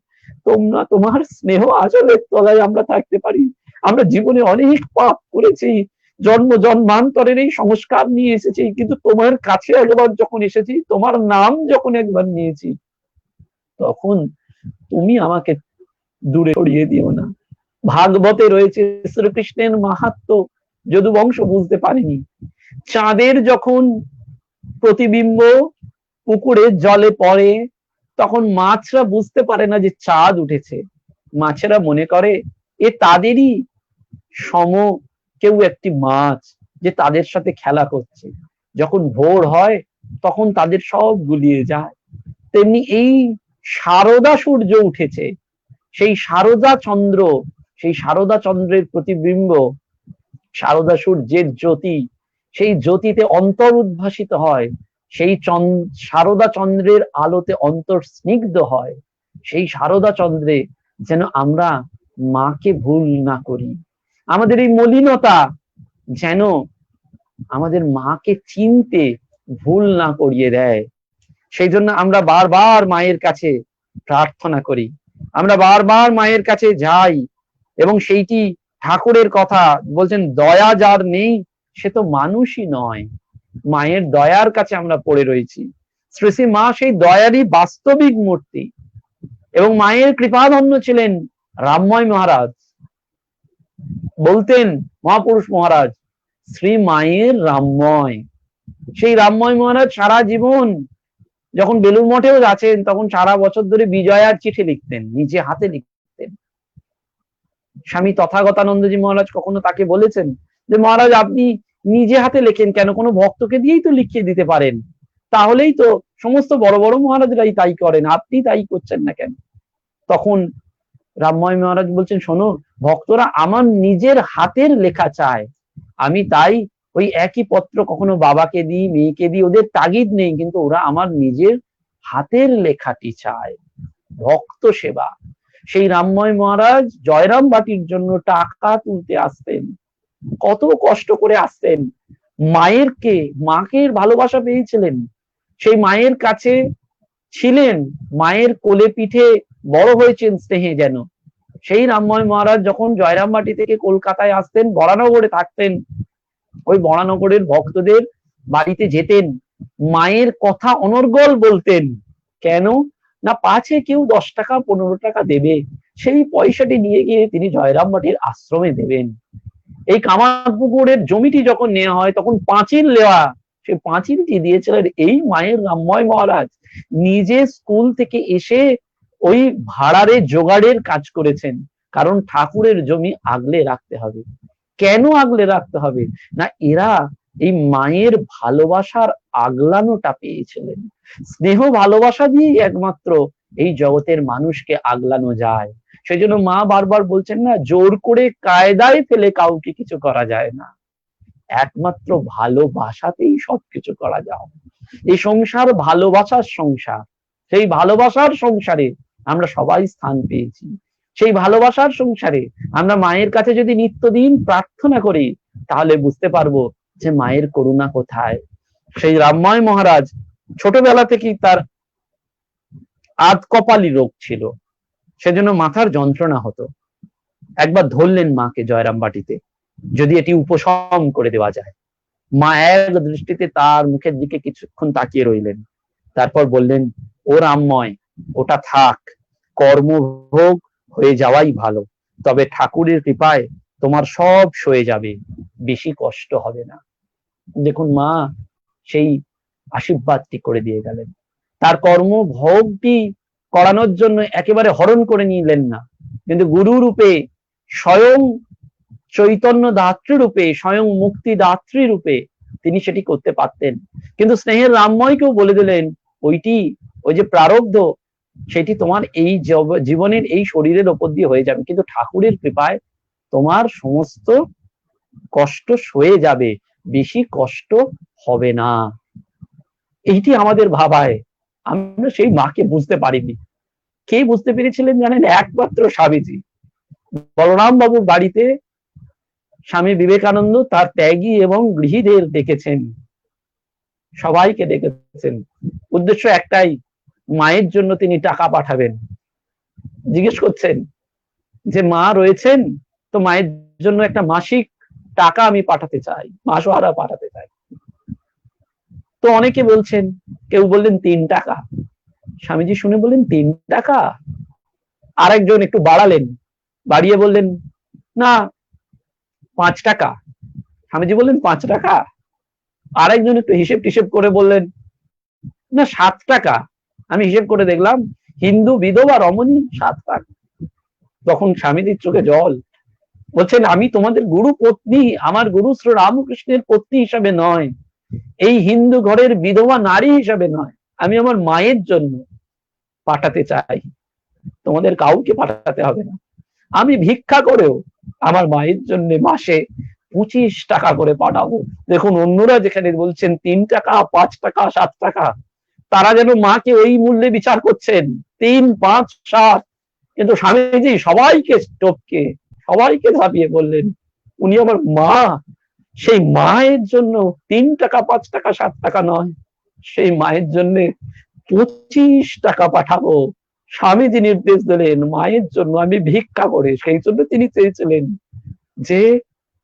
[SPEAKER 1] তোমার স্নেহ আঁচলের তলায় আমরা থাকতে পারি। আমরা জীবনে অনেক পাপ করেছি, জন্ম জন্মান্তরের এই সংস্কার নিয়ে এসেছি, কিন্তু তোমার কাছে একবার যখন এসেছি, তোমার নাম যখন একবার নিয়েছি, তখন তুমি আমাকে দূরে সরিয়ে দিও না। ভাগবতে রয়েছে শ্রীকৃষ্ণের মাহাত্ম্য যদুবংশ বুঝতে পারেনি। চাঁদের যখন প্রতিবিম্ব পুকুরে জলে পড়ে, তখন মাছরা বুঝতে পারে না যে চাঁদ উঠেছে, মাছেরা মনে করে এ তাদেরই সম কেউ একটি মাছ, যে তাদের সাথে খেলা করছে। যখন ভোর হয় তখন তাদের সব গুলিয়ে যায়। তেমনি এই শারদা সূর্য উঠেছে, সেই শারদা চন্দ্র, সেই শারদা চন্দ্রের প্রতিবিম্ব, শারদা সূর্যের জ্যোতি, সেই জ্যোতিতে অন্তর উদ্ভাসিত হয়, সেই শারদা চন্দ্রের আলোতে অন্তর স্নিগ্ধ হয়। সেই শারদা চন্দ্রে যেন আমরা মাকে ভুল না করি, আমাদের এই মলিনতা যেন আমাদের মাকে চিনতে ভুল না করিয়ে দেয়। সেই জন্য আমরা বারবার মায়ের কাছে প্রার্থনা করি, আমরা বারবার মায়ের কাছে যাই, এবং সেইটি ঠাকুরের কথা বলছেন, দয়া যার নেই সে তো মানুষই নয়। মায়ের দয়ার কাছে আমরা পড়ে রয়েছি, শ্রী শ্রী মা সেই দয়ারই বাস্তবিক মূর্তি। এবং মায়ের কৃপাধন্য ছিলেন রামময় মহারাজ, বলতেন মহাপুরুষ মহারাজ, শ্রী মায়ের রামময়। সেই রামময় মহারাজ সারা জীবন যখন বেলুড় মঠেও আছেন, তখন সারা বছর ধরে বিজয়ার চিঠি লিখতেন, নিজে হাতে লিখতেন। স্বামী তথাগতানন্দজি মহারাজ কখনো তাকে বলেছেন যে মহারাজ আপনি নিজে হাতে লেখেন কেন, কোনো ভক্তকে দিয়েই তো লিখিয়ে দিতে পারেন, তাহলেই তো সমস্ত বড় বড় মহারাজরাই তাই করেন, আপনি তাই করছেন না কেন? তখন রামময় মহারাজ বলছেন, শোনো ভক্তরা আমার নিজের হাতের লেখা চায়, আমি তাই ওই একই পত্র কখনো বাবাকে দিই, মেয়েকে দিই, ওদের তাগিদ নেই, কিন্তু ওরা আমার নিজের হাতের লেখাটি চায়। ভক্ত সেবা। সেই রামময় মহারাজ জয়রাম বাটির জন্য টাকা তুলতে আসতেন, কত কষ্ট করে আসতেন, মাকে ভালোবাসা পেয়েছিলেন, সেই মায়ের কাছে ছিলেন, মায়ের কোলে পিঠে বড় হয়েছেন স্নেহে যেন। সেই রামময় মহারাজ যখন জয়রামবাটি থেকে কলকাতায় আসতেন, বরানগরে থাকতেন, ওই বরানগরের ভক্তদের বাড়িতে যেতেন, মায়ের কথা অনর্গল বলতেন। কেন না, পাছে কেউ 10 টাকা 15 টাকা দেবে, সেই পয়সাটি নিয়ে গিয়ে তিনি জয়রামবাটির আশ্রমে দেবেন। এই কামারপুকুরের জমিটি যখন নেওয়া হয়, তখন পাঁচিল নেওয়া, সেই পাঁচিলটি দিয়েছিলেন এই মায়ের রামময় মহারাজ। নিজে স্কুল থেকে এসে ওই ভাড়ারে জোগাড়ের কাজ করেছেন, কারণ ঠাকুরের জমি আগলে রাখতে হবে। কেন আগলে রাখতে হবে না, এরা এই মায়ের ভালোবাসার আগলানোটা পেয়েছিলেন। স্নেহ ভালোবাসা দিয়েই একমাত্র এই জগতের মানুষকে আগলানো যায়। সেই জন্য মা বারবার বলছেন না, জোর করে কায়দায় ফেলে কাউকে কিছু করা যায় না, একমাত্র ভালোবাসাতেই সবকিছু করা যায়। এই সংসার ভালোবাসার সংসার, সেই ভালোবাসার সংসারে আমরা সবাই স্থান পেয়েছি। সেই ভালোবাসার সংসারে আমরা মায়ের কাছে যদি নিত্যদিন প্রার্থনা করি, তাহলে বুঝতে পারবো যে মায়ের করুণা কোথায়। সেই রামময় মহারাজ ছোটবেলা থেকেই তার আধকপালি রোগ ছিল, সেজন্য মাথার যন্ত্রণা হতো। একবার ধরলেন মাকে জয়রামবাটিতে, যদি এটি উপশম করে দেওয়া যায়। মা এক দৃষ্টিতে তার মুখের দিকে কিছুক্ষণ তাকিয়ে রইলেন, তারপর বললেন, ও রামময়, ওটা থাক, কর্মভোগ হয়ে যাওয়াই ভালো, তবে ঠাকুরের কৃপায় তোমার সব সয়ে যাবে, বেশি কষ্ট হবে না। দেখুন মা সেই আশীর্বাদটি করে দিয়ে গেলেন। তার কর্মভোগটি করানোর জন্য একেবারে হরণ করে নিলেন না, কিন্তু গুরু রূপে, স্বয়ং চৈতন্য দাত্রী রূপে, স্বয়ং মুক্তি দাত্রী রূপে তিনি সেটি করতে পারতেন, কিন্তু স্নেহের রামময়কেও বলে দিলেন ওই যে প্রারব্ধ সেটি তোমার এই জীবনের এই শরীরের ওপর দিয়ে হয়ে যাবে, কিন্তু ঠাকুরের কৃপায় তোমার সমস্ত কষ্ট সয়ে যাবে, বেশি কষ্ট হবে না। এইটি আমাদের ভাবায় আমরা সেই মাকে বুঝতে পারিনি। কে বুঝতে পেরেছিলেন জানেন? একমাত্র স্বামীজি। বলরাম বাবুর বাড়িতে স্বামী বিবেকানন্দ তার ত্যাগী এবং গৃহীদের ডেকেছেন, সবাইকে ডেকেছেন, উদ্দেশ্য একটাই, মায়ের জন্য তিনি টাকা পাঠাবেন। জিজ্ঞেস করছেন যে মা রয়েছেন তো মায়ের জন্য একটা মাসিক টাকা আমি পাঠাতে চাই, মাসোহারা পাঠাতে চাই। তো অনেকে বলছেন, কেউ বললেন 3 টাকা। স্বামীজি শুনে বললেন 3 টাকা? আরেকজন একটু বাড়ালেন, বাড়িয়ে বললেন না 5 টাকা। স্বামীজি বললেন 5 টাকা? আরেকজন একটু হিসেব করে বললেন না 7 টাকা। আমি হিসেব করে দেখলাম হিন্দু বিধবা রমণী 7 টাকা। তখন স্বামীজির চোখে জল, বলছেন আমি তোমাদের গুরু পত্নী, আমার গুরু শ্রী রামকৃষ্ণের পত্নী হিসাবে নয়, এই হিন্দু ঘরের বিধবা নারী হিসাবে নয়, আমি আমার মায়ের জন্য পাঠাতে চাই, তোমাদের কাউকে পাঠাতে হবে না। আমি ভিক্ষা করেও আমার মায়ের জন্য মাসে 25 টাকা করে পাঠাবো। দেখুন অন্যরা যেখানে বলছেন 3 টাকা, 5 টাকা, 7 টাকা, তারা যেন মাকে ওই মূল্যে বিচার করছেন, 3, 5, 7। কিন্তু স্বামীজি সবাইকে টপকে, সবাইকে ঝাঁপিয়ে বললেন উনি আমার মা, সেই মায়ের জন্য 3 টাকা, 5 টাকা, 7 টাকা নয়, সেই মায়ের জন্য 25 টাকা পাঠাবো। স্বামীজি নির্দেশ দিলেন মায়ের জন্য আমি ভিক্ষা করে, সেই জন্য তিনি চেয়েছিলেন যে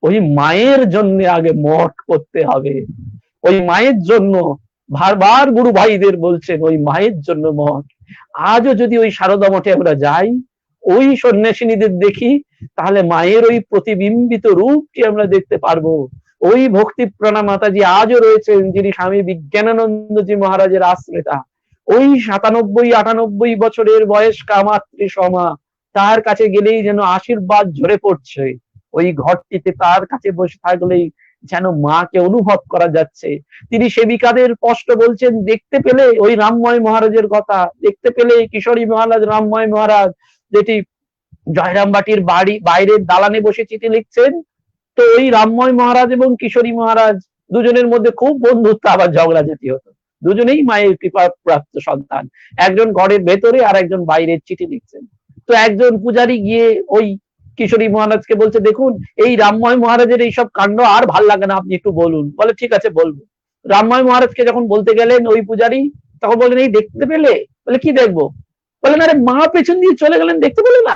[SPEAKER 1] ওই মায়ের জন্য আগে মঠ করতে হবে, ওই মায়ের জন্য বারবার গুরু ভাইদের বলছেন ওই মায়ের জন্য মঠ। আজও যদি ওই সারদা মঠে আমরা যাই, ওই সন্ন্যাসিনীদের দেখি, তাহলে মায়ের ওই প্রতিবিম্বিত রূপটি আমরা দেখতে পারবো। ওই ভক্তিপ্রাণা মাতাজি আজও রয়েছেন, যিনি স্বামী বিজ্ঞানানন্দজি মহারাজের আশ্রিতা। ওই 97-98 বছরের বয়স্কা মাতৃ সমা, তার কাছে গেলেই যেন আশীর্বাদ ঝরে পড়ছে। ওই ঘরটিতে তার কাছে বসে থাকলেই যেন মাকে অনুভব করা যাচ্ছে। তিনি সেবিকাদের স্পষ্ট বলছেন, দেখতে পেলে ওই রামময় মহারাজের কথা, দেখতে পেলে কিশোরী মহারাজ রামময় মহারাজ, যেটি জয়রামবাটির বাড়ি বাইরের দালানে বসে চিঠি লিখছেন, তো ওই রামময় মহারাজ এবং কিশোরী মহারাজ দুজনের মধ্যে খুব বন্ধুত্ব, আবার ঝগড়াঝাটি হতো। দুজনেই মায়ের কৃপা প্রাপ্ত সন্তান, একজন ঘরের ভেতরে আর একজন বাইরের চিঠি লিখছেন। তো একজন পূজারী গিয়ে ওই কিশোরী মহারাজকে বলছে, দেখুন এই রামময় মহারাজের এইসব কাণ্ড আর ভাল লাগে না, আপনি একটু বলুন। বলে ঠিক আছে বলবো। রামময় মহারাজকে যখন বলতে গেলেন ওই পূজারী, তখন বললেন এই দেখতে পেলে? বলে কি দেখবো? বললেন আরে মা পেছন দিয়ে চলে গেলেন, দেখতে পেলে না?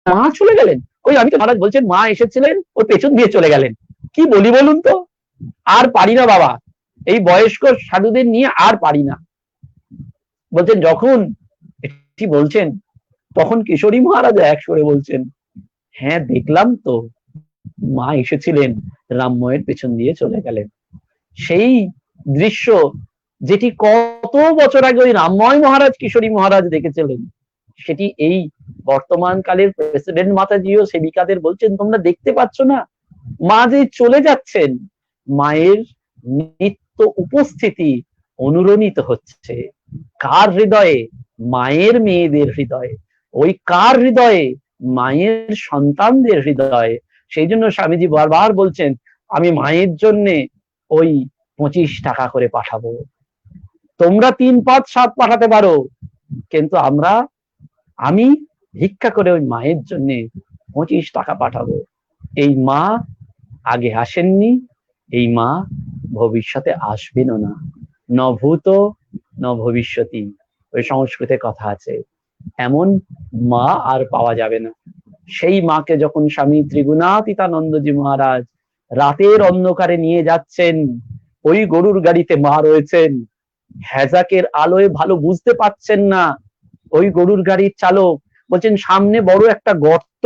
[SPEAKER 1] মা চলে গেলেন? ওই আমি তো মহারাজ বলছেন মা এসেছিলেন, ওই পেছন দিয়ে চলে গেলেন। কি বলি বলুন তো? আর পারি না বাবা, এই বয়স্ক সাধুদের নিয়ে আর পারি না। বলছেন যখন এটি বলছেন, তখন কিশোরী মহারাজ এক সুরে বলছেন, হ্যাঁ দেখলাম তো, মা এসেছিলেন, রামময়ের পেছন দিয়ে চলে গেলেন। সেই দৃশ্য যেটি কত বছর আগে ওই রামময় মহারাজ কিশোরী মহারাজ দেখেছিলেন, সেটি এই বর্তমান কালের প্রেসিডেন্ট মাতাজিও সেবিকাদের বলছেন তোমরা দেখতে পাচ্ছ না, মা যে চলে যাচ্ছেন, মায়ের নিত্য উপস্থিতি অনুরণিত হচ্ছে। কার হৃদয়ে? মায়ের মেয়েদের হৃদয়ে। ওই কার হৃদয়ে? মায়ের সন্তানদের হৃদয়ে। সেই জন্য স্বামীজি বারবার বলছেন আমি মায়ের জন্য ওই 25 টাকা করে পাঠাবো। তোমরা 3, 5, 7 পাঠাতে পারো, কিন্তু আমি ভিক্ষা করে ওই মায়ের জন্য 25 টাকা পাঠাবো। এই মা আগে আসেননি, এই মা ভবিষ্যতে আসবেনও না। ন ভূত ন ভবিষ্যতি, ওই সংস্কৃতে কথা আছে। এমন মা আর পাওয়া যাবে না। সেই মাকে যখন স্বামী ত্রিগুণাতীতানন্দজি মহারাজ রাতের অন্ধকারে নিয়ে যাচ্ছেন, ওই গরুর গাড়িতে মা রয়েছেন, হ্যাজাকের আলোয় ভালো বুঝতে পাচ্ছেন না। ওই গরুর গাড়ির চালক বলছেন সামনে বড় একটা গর্ত,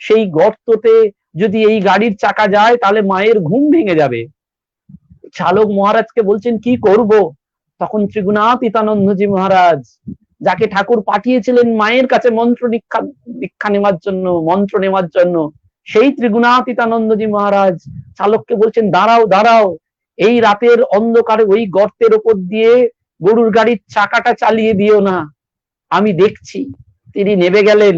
[SPEAKER 1] সেই গর্ততে যদি এই গাড়ির চাকা যায় তাহলে মায়ের ঘুম ভেঙে যাবে। চালক মহারাজকে বলছেন কি করব? তখন ত্রিগুণাতীতানন্দজি মহারাজ যাকে ঠাকুর পাঠিয়েছিলেন মায়ের কাছে মন্ত্র দীক্ষা নেওয়ার জন্য, মন্ত্র নেওয়ার জন্য, সেই ত্রিগুণাতীতানন্দজি মহারাজ চালককে বলছেন, দাঁড়াও দাঁড়াও, এই রাতের অন্ধকারে ওই গর্তের ওপর দিয়ে গরুর গাড়ির চাকাটা চালিয়ে দিও না, আমি দেখছি। তিনি নেমে গেলেন।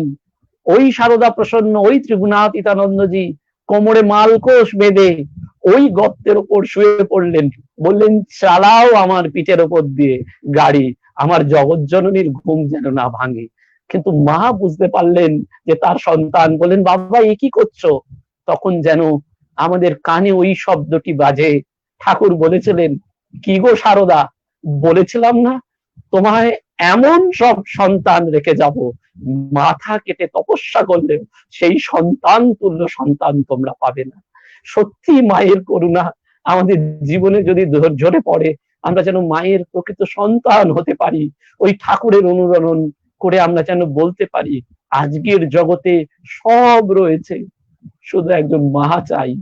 [SPEAKER 1] ওই সারদা প্রসন্ন, ওই ত্রিগুণাতীতানন্দজি কোমরে মালকোষ বেঁধে ওই গর্তের ওপর শুয়ে পড়লেন, বললেন, চালাও আমার পিঠের ওপর দিয়ে গাড়ি, আমার জগৎজননীর ঘুম যেন না ভাঙে। কিন্তু মা বুঝতে পারলেন যে তার সন্তান, বলেন, বাবা এ কি করছো? তখন যেন আমাদের কানে ওই শব্দটি বাজে। ঠাকুর বলেছিলেন, কি গো সারদা, বলেছিলাম না তোমায় এমন সব সন্তান রেখে যাব, মাথা কেটে তপস্যা করলেও সেই সন্তান তুল্য সন্তান তোমরা পাবে না। সত্যি মায়ের করুণা আমাদের জীবনে যদি ঝরে পড়ে, আমরা যেন মায়ের প্রকৃত সন্তান হতে পারি। ওই ঠাকুরের অনুরণন করে আমরা যেন বলতে পারি, আজকের জগতে সব রয়েছে, শুধু একজন মা চাই।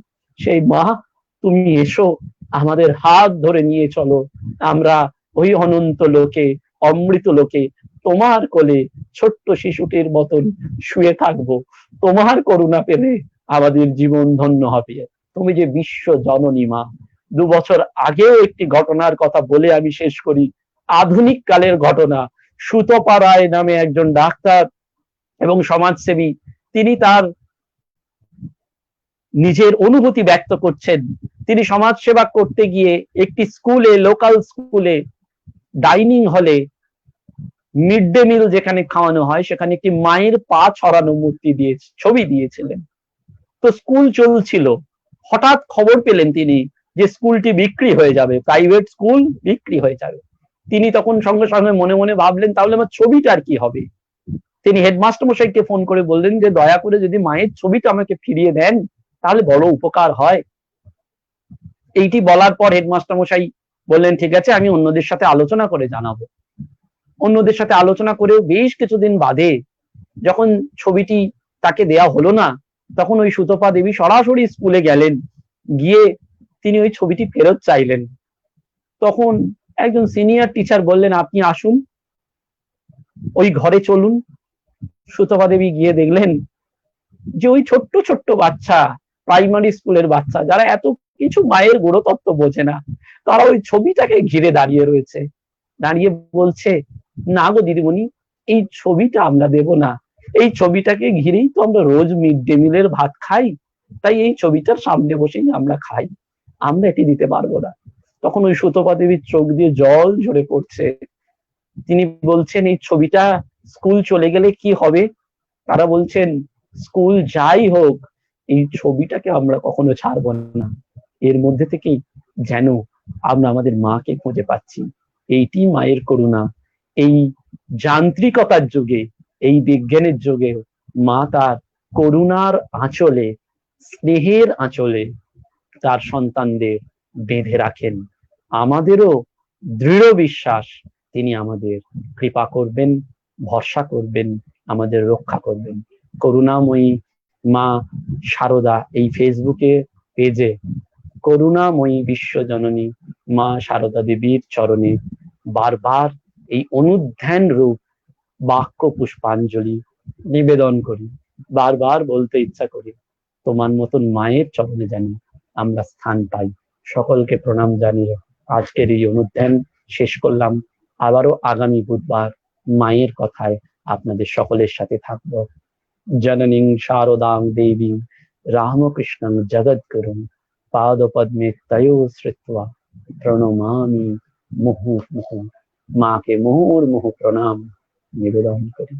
[SPEAKER 1] সেই মা, তুমি এসো, আমাদের হাত ধরে নিয়ে চলো, আমরা ওই অনন্ত লোকে, অমৃত লোকে তোমার কোলে ছোট্ট শিশুটির মতন শুয়ে থাকবো। তোমার করুণা পেলে আমাদের জীবন ধন্য হবে। তুমি যে বিশ্ব জননী মা। 2 বছর আগেও একটি ঘটনার কথা বলে আমি শেষ করি, আধুনিক কালের ঘটনা। সুতপারায় নামে একজন ডাক্তার এবং সমাজসেবী, তিনি তার নিজের অনুভূতি ব্যক্ত করছেন। তিনি সমাজ সেবা করতে গিয়ে একটি স্কুলে, লোকাল স্কুলে ডাইনিং হলে মিড ডে মিল যেখানে খাওয়ানো হয়, সেখানে একটি মায়ের পা ছড়ানো মূর্তি দিয়ে ছবি দিয়েছিলেন। তো স্কুল চলছিল, হঠাৎ খবর পেলেন তিনি যে স্কুলটি বিক্রি হয়ে যাবে, প্রাইভেট স্কুল বিক্রি হয়ে যাবে। তিনি তখন সঙ্গে সঙ্গে মনে মনে ভাবলেন, তাহলে আমার ছবিটার কি হবে? তিনি হেডমাস্টার মশাইকে ফোন করে বললেন যে দয়া করে যদি মায়ের ছবিটা আমাকে ফিরিয়ে দেন তাহলে বড় উপকার হয়। এইটি বলার পর হেডমাস্টার মশাই বললেন, ঠিক আছে, আমি অন্যদের সাথে আলোচনা করে জানাবো। অন্যদের সাথে আলোচনা করে বেশ কিছুদিন বাদে যখন ছবিটি তাকে দেয়া হলো না, তখন ওই সুতপা দেবী সরাসরি স্কুলে গেলেন, গিয়ে তিনি ওই ছবিটি ফেরত চাইলেন। তখন একজন সিনিয়র টিচার বললেন, আপনি আসুন, ওই ঘরে চলুন। সুতপা দেবী গিয়ে দেখলেন যে ওই ছোট্ট ছোট্ট বাচ্চা, প্রাইমারি স্কুলের বাচ্চা, যারা এত কিছু মায়ের গুরুতত্ত্ব বোঝে না, তারা ওই ছবিটাকে ঘিরে দাঁড়িয়ে রয়েছে, দাঁড়িয়ে বলছে, না গো দিদিমণি, এই ছবিটা আমরা দেব না, এই ছবিটাকে ঘিরেই তো আমরা রোজ মিড ডে মিলের ভাত খাই, তাই এই ছবিটার সামনে বসেই আমরা খাই, আমরা এটি দিতে পারবো না। তখন ওই সুতপা দেবীর চোখ দিয়ে জল ঝরে পড়ছে। তিনি বলছেন, এই ছবিটা স্কুল চলে গেলে কি হবে? তারা বলছেন, স্কুল যাই হোক, এই ছবিটাকে আমরা কখনো ছাড়বো না। এর মধ্যে থেকেই যেন আমরা আমাদের মাকে খুঁজে পাচ্ছি। এইটি মায়ের করুণা। এই যান্ত্রিকতার যুগে, এই বিজ্ঞানের যুগে মা তার করুণার আঁচলে, স্নেহের আঁচলে তার সন্তানদের বেঁধে রাখেন। আমাদেরও দৃঢ় বিশ্বাস তিনি আমাদের কৃপা করবেন, ভরসা করবেন, আমাদের রক্ষা করবেন। করুণাময়ী মা সারদা এই ফেসবুকে পেজে করুণাময়ী বিশ্বজননী মা সারদা দেবীর চরণে বারবার এই অনুধ্যান রূপ বাক্য পুষ্পাঞ্জলি নিবেদন করি। বারবার বলতে ইচ্ছা করি, তোমার মতন মায়ের চরণে জানি আমরা স্থান পাই। সকলকে প্রণাম জানিয়ে আজকের এই অনুধ্যান শেষ করলাম। আবারও আগামী বুধবার মায়ের কথায় আপনাদের সকলের সাথে থাকবো। জননীং শারদাং দেবী রামকৃষ্ণং জগদ্গুরুং পাদপদ্মে তয়ো শ্রিত্বা প্রণমামি মুহুর্মুহু। মাকে মুহুর্মুহু প্রণাম নিবেদন করি।